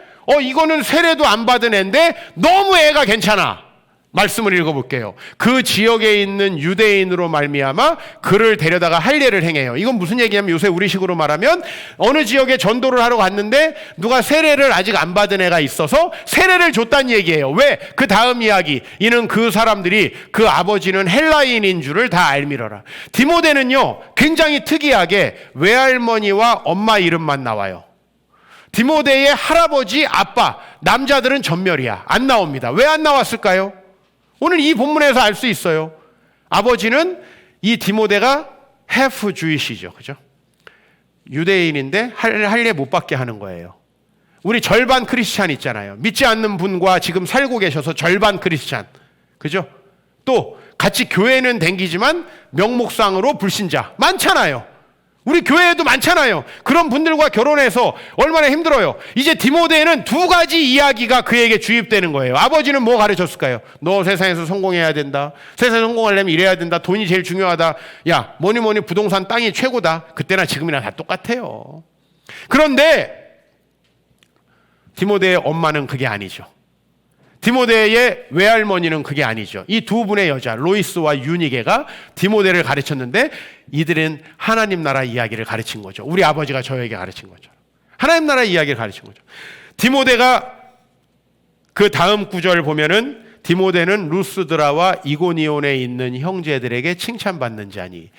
[SPEAKER 1] 이거는 세례도 안 받은 애인데 너무 애가 괜찮아. 말씀을 읽어볼게요. 그 지역에 있는 유대인으로 말미암아 그를 데려다가 할례를 행해요. 이건 무슨 얘기냐면 요새 우리식으로 말하면 어느 지역에 전도를 하러 갔는데 누가 세례를 아직 안 받은 애가 있어서 세례를 줬다는 얘기예요. 왜? 그 다음 이야기. 이는 그 사람들이 그 아버지는 헬라인인 줄을 다 알미러라. 디모데는요, 굉장히 특이하게 외할머니와 엄마 이름만 나와요. 디모데의 할아버지, 아빠, 남자들은 전멸이야. 안 나옵니다. 왜 안 나왔을까요? 오늘 이 본문에서 알 수 있어요. 아버지는 이 디모데가 half Jewish이죠. 그죠? 유대인인데 할례 못 받게 하는 거예요. 우리 절반 크리스찬 있잖아요. 믿지 않는 분과 지금 살고 계셔서 절반 크리스찬. 그죠? 또 같이 교회는 댕기지만 명목상으로 불신자. 많잖아요. 우리 교회에도 많잖아요. 그런 분들과 결혼해서 얼마나 힘들어요. 이제 디모데는 두 가지 이야기가 그에게 주입되는 거예요. 아버지는 뭐 가르쳤을까요? 너 세상에서 성공해야 된다. 세상에 성공하려면 이래야 된다. 돈이 제일 중요하다. 야, 뭐니 부동산 땅이 최고다. 그때나 지금이나 다 똑같아요. 그런데 디모데의 엄마는 그게 아니죠. 디모데의 외할머니는 그게 아니죠. 이 두 분의 여자 로이스와 유니게가 디모데를 가르쳤는데 이들은 하나님 나라 이야기를 가르친 거죠. 우리 아버지가 저에게 가르친 거죠. 하나님 나라 이야기를 가르친 거죠. 디모데가 그 다음 구절 보면은 디모데는 루스드라와 이고니온에 있는 형제들에게 칭찬받는 자니.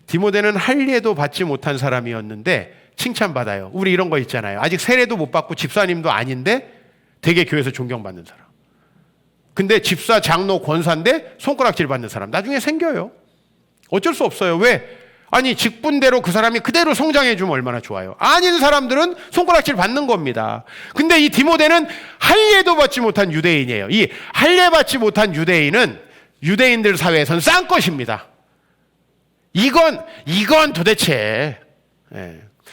[SPEAKER 1] 디모데는 할례도 받지 못한 사람이었는데 칭찬받아요. 우리 이런 거 있잖아요. 아직 세례도 못 받고 집사님도 아닌데 되게 교회에서 존경받는 사람. 근데 집사, 장로, 권사인데 손가락질 받는 사람 나중에 생겨요. 어쩔 수 없어요. 왜? 아니 직분대로 그 사람이 그대로 성장해 주면 얼마나 좋아요. 아닌 사람들은 손가락질 받는 겁니다. 근데 이 디모데는 할례도 받지 못한 유대인이에요. 이 할례 받지 못한 유대인은 유대인들 사회에선 싼 것입니다. 이건 도대체.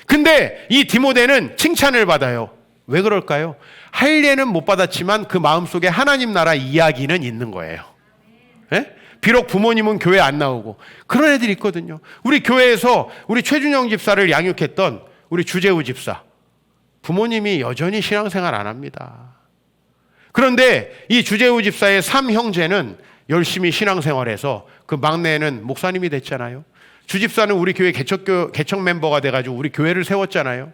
[SPEAKER 1] 근데 이 디모데는 칭찬을 받아요. 왜 그럴까요? 할례는 못 받았지만 그 마음속에 하나님 나라 이야기는 있는 거예요. 비록 부모님은 교회 안 나오고 그런 애들이 있거든요. 우리 교회에서 우리 최준영 집사를 양육했던 우리 주재우 집사, 부모님이 여전히 신앙생활 안 합니다. 그런데 이 주재우 집사의 3형제는 열심히 신앙생활해서 그 막내는 목사님이 됐잖아요. 주집사는 우리 교회 개척 멤버가 돼가지고 우리 교회를 세웠잖아요.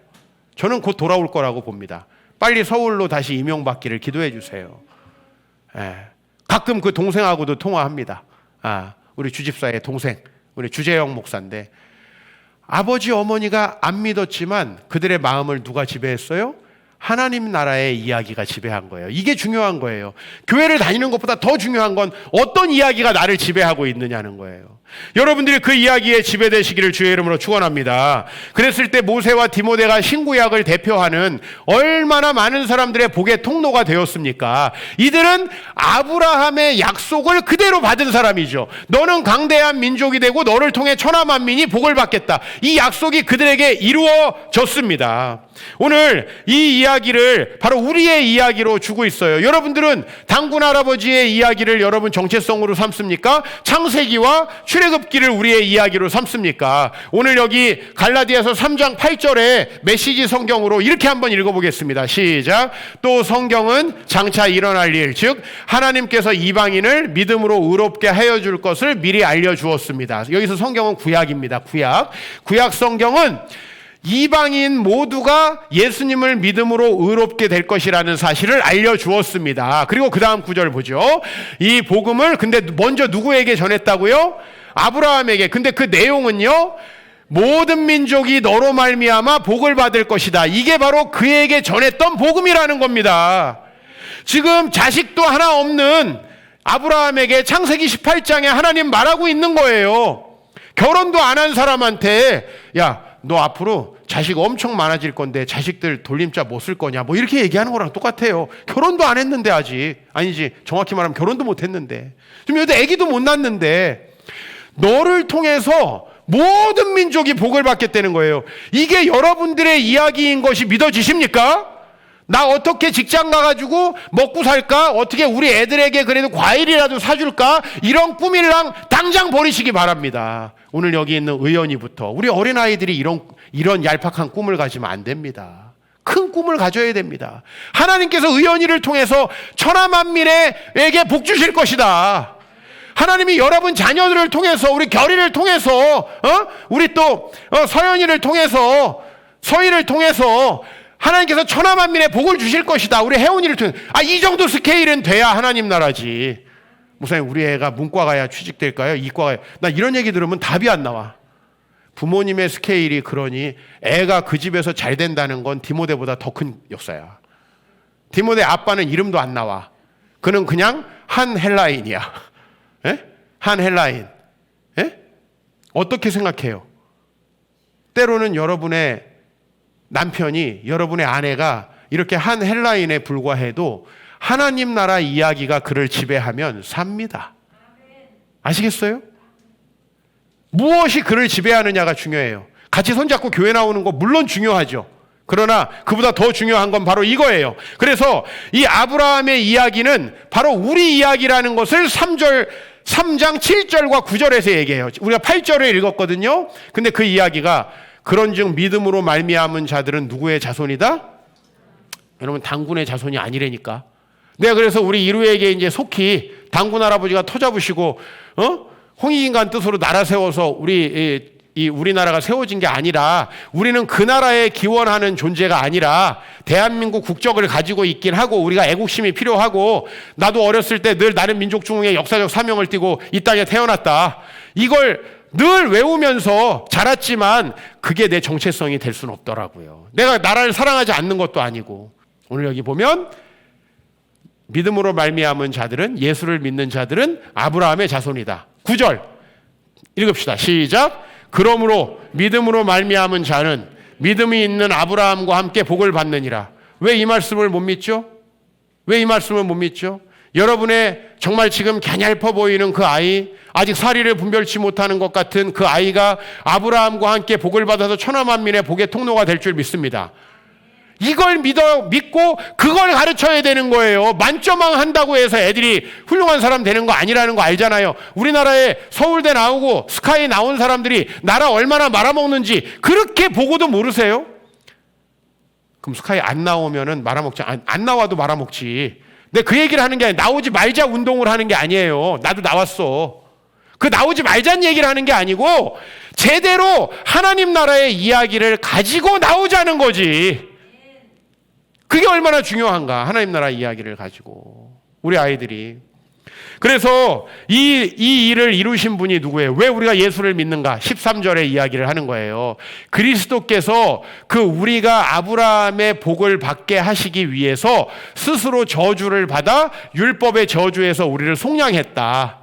[SPEAKER 1] 저는 곧 돌아올 거라고 봅니다. 빨리 서울로 다시 임용받기를 기도해 주세요. 가끔 그 동생하고도 통화합니다. 우리 주집사의 동생, 우리 주재영 목사인데 아버지 어머니가 안 믿었지만 그들의 마음을 누가 지배했어요? 하나님 나라의 이야기가 지배한 거예요. 이게 중요한 거예요. 교회를 다니는 것보다 더 중요한 건 어떤 이야기가 나를 지배하고 있느냐는 거예요. 여러분들이 그 이야기에 지배되시기를 주의 이름으로 축원합니다. 그랬을 때 모세와 디모데가 신구약을 대표하는 얼마나 많은 사람들의 복의 통로가 되었습니까? 이들은 아브라함의 약속을 그대로 받은 사람이죠. 너는 강대한 민족이 되고 너를 통해 천하 만민이 복을 받겠다. 이 약속이 그들에게 이루어졌습니다. 오늘 이 이야기를 바로 우리의 이야기로 주고 있어요. 여러분들은 단군 할아버지의 이야기를 여러분 정체성으로 삼습니까? 창세기와 출애굽기를 우리의 이야기로 삼습니까? 오늘 여기 갈라디아서 3장 8절에 메시지 성경으로 이렇게 한번 읽어보겠습니다. 시작. 또 성경은 장차 일어날 일, 즉 하나님께서 이방인을 믿음으로 의롭게 하여 줄 것을 미리 알려주었습니다. 여기서 성경은 구약입니다. 구약 성경은 이방인 모두가 예수님을 믿음으로 의롭게 될 것이라는 사실을 알려주었습니다. 그리고 그 다음 구절 보죠. 이 복음을 근데 먼저 누구에게 전했다고요? 아브라함에게. 근데 그 내용은요, 모든 민족이 너로 말미암아 복을 받을 것이다. 이게 바로 그에게 전했던 복음이라는 겁니다. 지금 자식도 하나 없는 아브라함에게 창세기 18장에 하나님 말하고 있는 거예요. 결혼도 안 한 사람한테 야, 너 앞으로 자식 엄청 많아질 건데 자식들 돌림자 못 쓸 거냐, 뭐 이렇게 얘기하는 거랑 똑같아요. 결혼도 안 했는데 아직, 아니지 정확히 말하면 결혼도 못 했는데, 지금 여기다 아기도 못 낳는데 너를 통해서 모든 민족이 복을 받겠다는 거예요. 이게 여러분들의 이야기인 것이 믿어지십니까? 나 어떻게 직장 가가지고 먹고 살까? 어떻게 우리 애들에게 그래도 과일이라도 사줄까? 이런 꿈이랑 당장 버리시기 바랍니다. 오늘 여기 있는 의원이부터 우리 어린아이들이 이런 얄팍한 꿈을 가지면 안 됩니다. 큰 꿈을 가져야 됩니다. 하나님께서 의원이를 통해서 천하 만민에게 복 주실 것이다. 하나님이 여러분 자녀들을 통해서, 우리 결의를 통해서, 우리 또 서연이를 통해서, 서희를 통해서 하나님께서 천하 만민의 복을 주실 것이다. 우리 혜원이를 통해. 이 정도 스케일은 돼야 하나님 나라지. 목사님, 우리 애가 문과 가야 취직될까요? 이과 가야? 나 이런 얘기 들으면 답이 안 나와. 부모님의 스케일이 그러니 애가 그 집에서 잘 된다는 건 디모데보다 더 큰 역사야. 디모데 아빠는 이름도 안 나와. 그는 그냥 한 헬라인이야. 한 헬라인. 어떻게 생각해요? 때로는 여러분의 남편이, 여러분의 아내가 이렇게 한 헬라인에 불과해도 하나님 나라 이야기가 그를 지배하면 삽니다. 아시겠어요? 무엇이 그를 지배하느냐가 중요해요. 같이 손잡고 교회 나오는 거 물론 중요하죠. 그러나 그보다 더 중요한 건 바로 이거예요. 그래서 이 아브라함의 이야기는 바로 우리 이야기라는 것을 3장 7절과 9절에서 얘기해요. 우리가 8절을 읽었거든요. 근데 그 이야기가 그런즉 믿음으로 말미암은 자들은 누구의 자손이다? 여러분, 당군의 자손이 아니라니까. 내가 그래서 우리 이루에게 이제 속히 당군 할아버지가 터잡으시고 홍익인간 뜻으로 나라 세워서 우리나라가 세워진 게 아니라 우리는 그 나라에 기원하는 존재가 아니라 대한민국 국적을 가지고 있긴 하고 우리가 애국심이 필요하고 나도 어렸을 때 늘 나는 민족 중흥의 역사적 사명을 띠고 이 땅에 태어났다. 이걸 늘 외우면서 자랐지만 그게 내 정체성이 될 수는 없더라고요. 내가 나라를 사랑하지 않는 것도 아니고 오늘 여기 보면 믿음으로 말미암은 자들은 예수를 믿는 자들은 아브라함의 자손이다. 9절 읽읍시다. 시작. 그러므로 믿음으로 말미암은 자는 믿음이 있는 아브라함과 함께 복을 받느니라. 왜 이 말씀을 못 믿죠? 왜 이 말씀을 못 믿죠? 여러분의 정말 지금 갸냘퍼 보이는 그 아이, 아직 사리를 분별치 못하는 것 같은 그 아이가 아브라함과 함께 복을 받아서 천하만민의 복의 통로가 될 줄 믿습니다. 이걸 믿고 그걸 가르쳐야 되는 거예요. 만점왕 한다고 해서 애들이 훌륭한 사람 되는 거 아니라는 거 알잖아요. 우리나라에 서울대 나오고 스카이 나온 사람들이 나라 얼마나 말아먹는지 그렇게 보고도 모르세요? 그럼 스카이 안 나오면은 말아먹지, 안 나와도 말아먹지. 근데 그 얘기를 하는 게 아니라 나오지 말자 운동을 하는 게 아니에요. 나도 나왔어. 그 나오지 말자는 얘기를 하는 게 아니고 제대로 하나님 나라의 이야기를 가지고 나오자는 거지. 그게 얼마나 중요한가. 하나님 나라 이야기를 가지고 우리 아이들이. 그래서 이 일을 이루신 분이 누구예요? 왜 우리가 예수를 믿는가? 13절의 이야기를 하는 거예요. 그리스도께서 그 우리가 아브라함의 복을 받게 하시기 위해서 스스로 저주를 받아 율법의 저주에서 우리를 속량했다.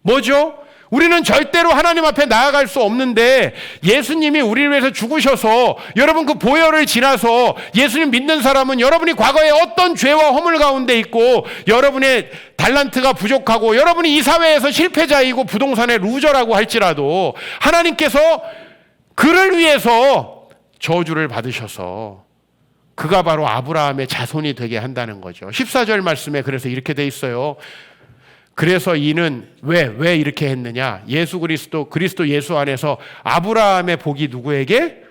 [SPEAKER 1] 뭐죠? 우리는 절대로 하나님 앞에 나아갈 수 없는데 예수님이 우리를 위해서 죽으셔서 여러분 그 보혈을 지나서 예수님 믿는 사람은 여러분이 과거에 어떤 죄와 허물 가운데 있고 여러분의 달란트가 부족하고 여러분이 이 사회에서 실패자이고 부동산의 루저라고 할지라도 하나님께서 그를 위해서 저주를 받으셔서 그가 바로 아브라함의 자손이 되게 한다는 거죠. 14절 말씀에 그래서 이렇게 돼 있어요. 그래서 이는 왜 이렇게 했느냐? 예수 그리스도 예수 안에서 아브라함의 복이 누구에게?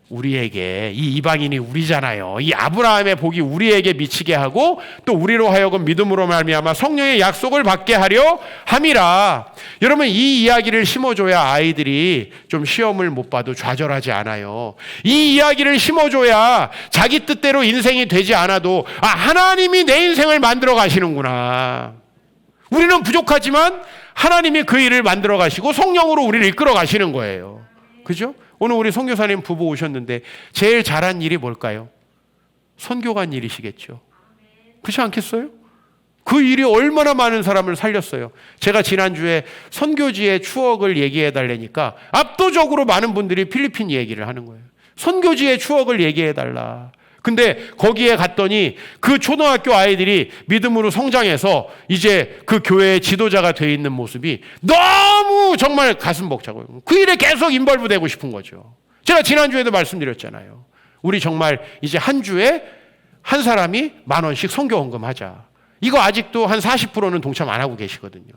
[SPEAKER 1] 우리에게. 이 이방인이 우리잖아요. 이 아브라함의 복이 우리에게 미치게 하고 또 우리로 하여금 믿음으로 말미암아 성령의 약속을 받게 하려 함이라. 여러분 이 이야기를 심어줘야 아이들이 좀 시험을 못 봐도 좌절하지 않아요. 이 이야기를 심어줘야 자기 뜻대로 인생이 되지 않아도 하나님이 내 인생을 만들어 가시는구나. 우리는 부족하지만 하나님이 그 일을 만들어 가시고 성령으로 우리를 이끌어 가시는 거예요. 그죠? 오늘 우리 선교사님 부부 오셨는데 제일 잘한 일이 뭘까요? 선교관 일이시겠죠. 그렇지 않겠어요? 그 일이 얼마나 많은 사람을 살렸어요. 제가 지난주에 선교지의 추억을 얘기해 달라니까 압도적으로 많은 분들이 필리핀 얘기를 하는 거예요. 선교지의 추억을 얘기해 달라. 근데 거기에 갔더니 그 초등학교 아이들이 믿음으로 성장해서 이제 그 교회의 지도자가 되어 있는 모습이 너무 정말 가슴 벅차고요. 그 일에 계속 인벌브 되고 싶은 거죠. 제가 지난주에도 말씀드렸잖아요. 우리 정말 이제 한 주에 한 사람이 10,000원씩 선교 헌금하자. 이거 아직도 한 40%는 동참 안 하고 계시거든요.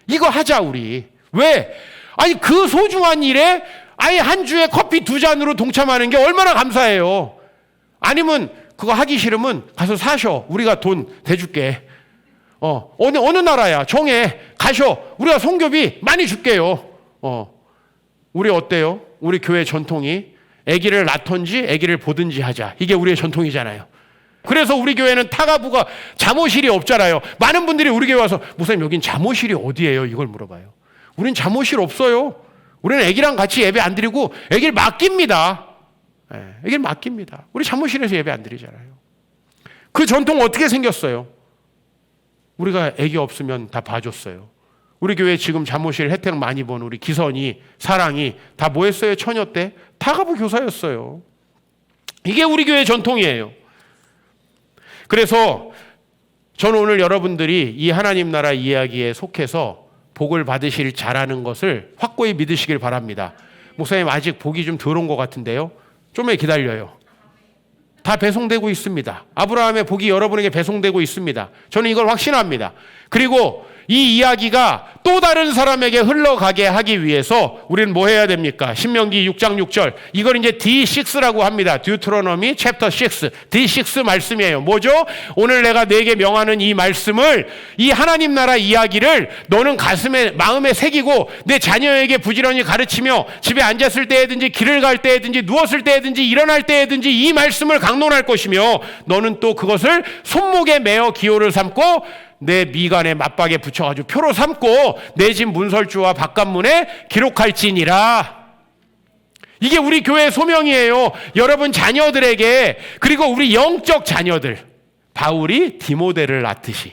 [SPEAKER 1] 이거 하자 우리. 왜? 아니 그 소중한 일에 아예 한 주에 커피 2잔으로 동참하는 게 얼마나 감사해요. 아니면 그거 하기 싫으면 가서 사셔. 우리가 돈 대줄게. 어느 나라야. 정해. 가셔. 우리가 선교비 많이 줄게요. 우리 어때요? 우리 교회 전통이 아기를 낳던지 아기를 보든지 하자. 이게 우리의 전통이잖아요. 그래서 우리 교회는 타가부가 잠옷실이 없잖아요. 많은 분들이 우리 교회 와서 목사님 여긴 잠옷실이 어디예요? 이걸 물어봐요. 우린 잠옷실 없어요. 우리는 아기랑 같이 예배 안 드리고 아기를 맡깁니다. 아기를 맡깁니다. 우리 잠옷실에서 예배 안 드리잖아요. 그 전통 어떻게 생겼어요? 우리가 아기 없으면 다 봐줬어요. 우리 교회 지금 잠옷실 혜택 많이 본 우리 기선이, 사랑이 다 뭐 했어요? 처녀 때? 타가부 교사였어요. 이게 우리 교회 전통이에요. 그래서 저는 오늘 여러분들이 이 하나님 나라 이야기에 속해서 복을 받으실 자라는 것을 확고히 믿으시길 바랍니다. 목사님 아직 복이 좀 덜 온 것 같은데요. 좀만 기다려요. 다 배송되고 있습니다. 아브라함의 복이 여러분에게 배송되고 있습니다. 저는 이걸 확신합니다. 그리고 이 이야기가 또 다른 사람에게 흘러가게 하기 위해서 우리는 뭐 해야 됩니까? 신명기 6장 6절. 이걸 이제 D6라고 합니다. Deuteronomy chapter 6. D6 말씀이에요. 뭐죠? 오늘 내가 네게 명하는 이 말씀을, 이 하나님 나라 이야기를 너는 가슴에, 마음에 새기고 내 자녀에게 부지런히 가르치며 집에 앉았을 때든지 길을 갈 때든지 누웠을 때든지 일어날 때든지 이 말씀을 강론할 것이며 너는 또 그것을 손목에 매어 기호를 삼고 내 미간에 맞박에 붙여가지고 표로 삼고 내 집 문설주와 바깥문에 기록할지니라. 이게 우리 교회의 소명이에요. 여러분 자녀들에게, 그리고 우리 영적 자녀들, 바울이 디모데를 낳듯이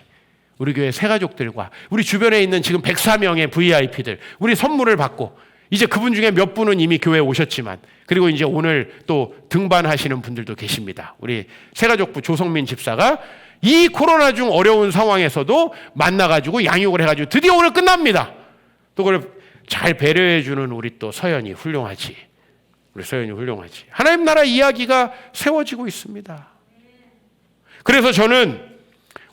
[SPEAKER 1] 우리 교회 새가족들과 우리 주변에 있는 지금 104명의 VIP들, 우리 선물을 받고 이제 그분 중에 몇 분은 이미 교회에 오셨지만, 그리고 이제 오늘 또 등반하시는 분들도 계십니다. 우리 새가족부 조성민 집사가 이 코로나 중 어려운 상황에서도 만나가지고 양육을 해가지고 드디어 오늘 끝납니다. 또 그걸 잘 배려해주는 우리 또 서연이 훌륭하지. 우리 서연이 훌륭하지. 하나님 나라 이야기가 세워지고 있습니다. 그래서 저는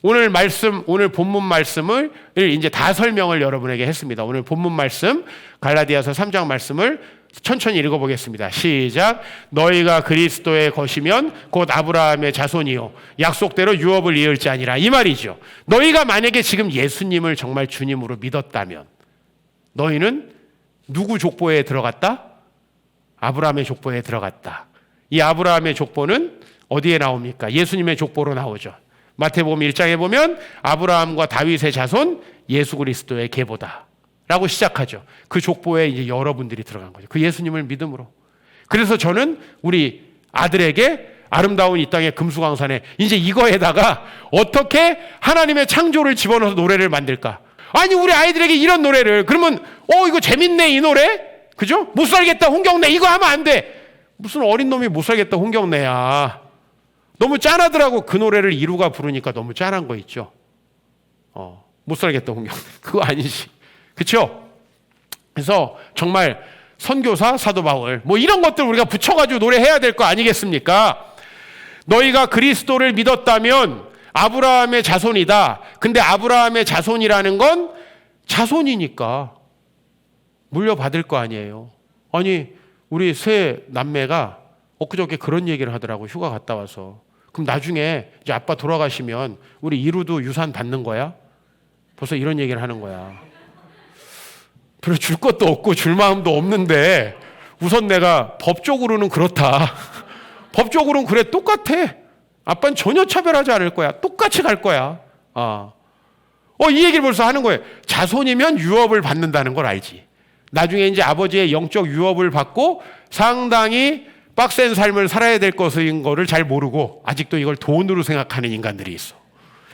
[SPEAKER 1] 오늘 말씀, 오늘 본문 말씀을 이제 다 설명을 여러분에게 했습니다. 오늘 본문 말씀, 갈라디아서 3장 말씀을 천천히 읽어보겠습니다. 시작. 너희가 그리스도의 것이면 곧 아브라함의 자손이요 약속대로 유업을 이을지 아니라, 이 말이죠. 너희가 만약에 지금 예수님을 정말 주님으로 믿었다면 너희는 누구 족보에 들어갔다? 아브라함의 족보에 들어갔다. 이 아브라함의 족보는 어디에 나옵니까? 예수님의 족보로 나오죠. 마태복음 1장에 보면 아브라함과 다윗의 자손 예수 그리스도의 계보다 라고 시작하죠. 그 족보에 이제 여러분들이 들어간 거죠. 그 예수님을 믿음으로. 그래서 저는 우리 아들에게 아름다운 이 땅의 금수강산에 이제 이거에다가 어떻게 하나님의 창조를 집어넣어서 노래를 만들까? 아니 우리 아이들에게 이런 노래를, 그러면 이거 재밌네 이 노래? 그죠? 못 살겠다 홍경래 이거 하면 안 돼. 무슨 어린 놈이 못 살겠다 홍경래야. 너무 짠하더라고. 그 노래를 이루가 부르니까 너무 짠한 거 있죠. 못 살겠다 홍경래. 그거 아니지. 그렇죠? 그래서 정말 선교사 사도 바울 뭐 이런 것들 우리가 붙여가지고 노래해야 될 거 아니겠습니까? 너희가 그리스도를 믿었다면 아브라함의 자손이다. 근데 아브라함의 자손이라는 건 자손이니까 물려받을 거 아니에요. 아니 우리 세 남매가 엊그저께 그런 얘기를 하더라고. 휴가 갔다 와서. 그럼 나중에 이제 아빠 돌아가시면 우리 이루도 유산 받는 거야? 벌써 이런 얘기를 하는 거야. 별로 줄 것도 없고 줄 마음도 없는데 우선 내가 법적으로는 그렇다. 법적으로는 그래 똑같아. 아빠는 전혀 차별하지 않을 거야. 똑같이 갈 거야. 이 얘기를 벌써 하는 거예요. 자손이면 유업을 받는다는 걸 알지. 나중에 이제 아버지의 영적 유업을 받고 상당히 빡센 삶을 살아야 될 것인 거를 잘 모르고 아직도 이걸 돈으로 생각하는 인간들이 있어.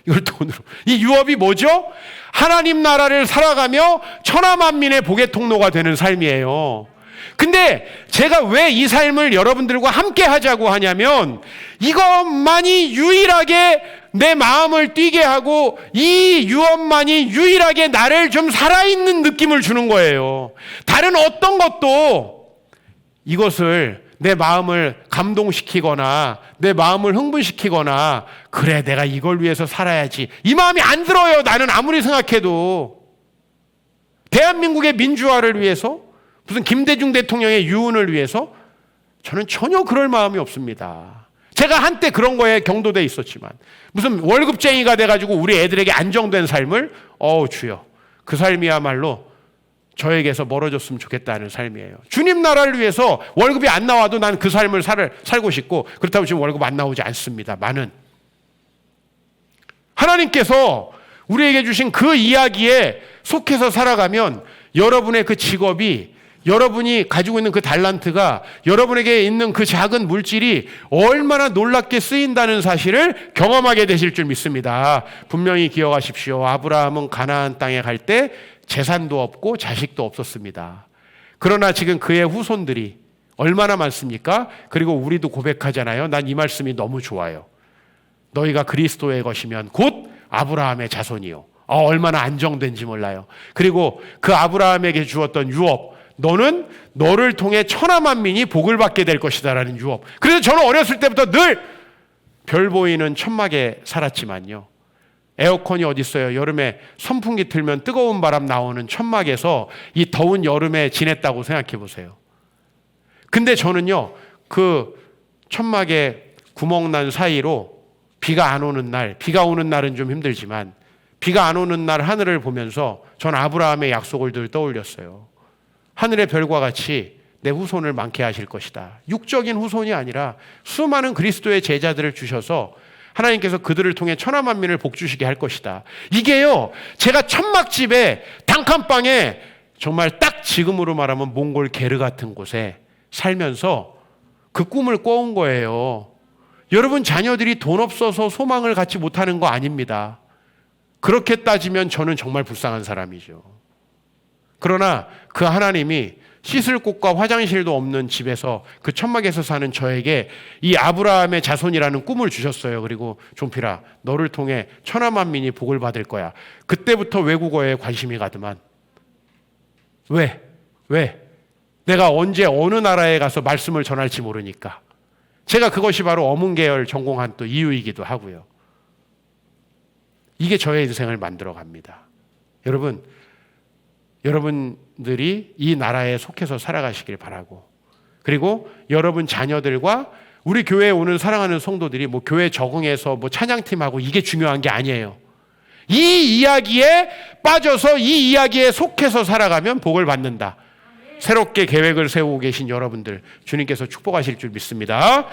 [SPEAKER 1] 이걸 돈으로. 이 유업이 뭐죠? 하나님 나라를 살아가며 천하만민의 복의 통로가 되는 삶이에요. 근데 제가 왜 이 삶을 여러분들과 함께 하자고 하냐면 이것만이 유일하게 내 마음을 뛰게 하고 이 유업만이 유일하게 나를 좀 살아있는 느낌을 주는 거예요. 다른 어떤 것도 이것을 내 마음을 감동시키거나 내 마음을 흥분시키거나 그래 내가 이걸 위해서 살아야지 이 마음이 안 들어요. 나는 아무리 생각해도. 대한민국의 민주화를 위해서 무슨 김대중 대통령의 유운을 위해서 저는 전혀 그럴 마음이 없습니다. 제가 한때 그런 거에 경도돼 있었지만 무슨 월급쟁이가 돼가지고 우리 애들에게 안정된 삶을 주여 그 삶이야말로 저에게서 멀어졌으면 좋겠다는 삶이에요. 주님 나라를 위해서 월급이 안 나와도 난 그 삶을 살고 싶고 그렇다고 지금 월급 안 나오지 않습니다. 많은 하나님께서 우리에게 주신 그 이야기에 속해서 살아가면 여러분의 그 직업이 여러분이 가지고 있는 그 달란트가 여러분에게 있는 그 작은 물질이 얼마나 놀랍게 쓰인다는 사실을 경험하게 되실 줄 믿습니다. 분명히 기억하십시오. 아브라함은 가나안 땅에 갈 때 재산도 없고 자식도 없었습니다. 그러나 지금 그의 후손들이 얼마나 많습니까? 그리고 우리도 고백하잖아요. 난 이 말씀이 너무 좋아요. 너희가 그리스도의 것이면 곧 아브라함의 자손이요. 얼마나 안정된지 몰라요. 그리고 그 아브라함에게 주었던 유업, 너는 너를 통해 천하만민이 복을 받게 될 것이다라는 유업. 그래서 저는 어렸을 때부터 늘 별 보이는 천막에 살았지만요. 에어컨이 어디 있어요? 여름에 선풍기 틀면 뜨거운 바람 나오는 천막에서 이 더운 여름에 지냈다고 생각해 보세요. 근데 저는요, 그 천막에 구멍 난 사이로 비가 안 오는 날, 비가 오는 날은 좀 힘들지만 비가 안 오는 날 하늘을 보면서 전 아브라함의 약속을 늘 떠올렸어요. 하늘의 별과 같이 내 후손을 많게 하실 것이다. 육적인 후손이 아니라 수많은 그리스도의 제자들을 주셔서 하나님께서 그들을 통해 천하만민을 복주시게 할 것이다. 이게요, 제가 천막집에 단칸방에 정말 딱 지금으로 말하면 몽골 게르 같은 곳에 살면서 그 꿈을 꿔온 거예요. 여러분, 자녀들이 돈 없어서 소망을 갖지 못하는 거 아닙니다. 그렇게 따지면 저는 정말 불쌍한 사람이죠. 그러나 그 하나님이 씻을 곳과 화장실도 없는 집에서 그 천막에서 사는 저에게 이 아브라함의 자손이라는 꿈을 주셨어요. 그리고 존필아, 너를 통해 천하만민이 복을 받을 거야. 그때부터 외국어에 관심이 가더만. 왜? 내가 언제 어느 나라에 가서 말씀을 전할지 모르니까. 제가 그것이 바로 어문계열 전공한 또 이유이기도 하고요. 이게 저의 인생을 만들어 갑니다. 여러분들이 이 나라에 속해서 살아가시길 바라고, 그리고 여러분 자녀들과 우리 교회에 오는 사랑하는 성도들이 뭐 교회 적응해서 뭐 찬양팀하고 이게 중요한 게 아니에요. 이 이야기에 빠져서 이 이야기에 속해서 살아가면 복을 받는다. 새롭게 계획을 세우고 계신 여러분들, 주님께서 축복하실 줄 믿습니다.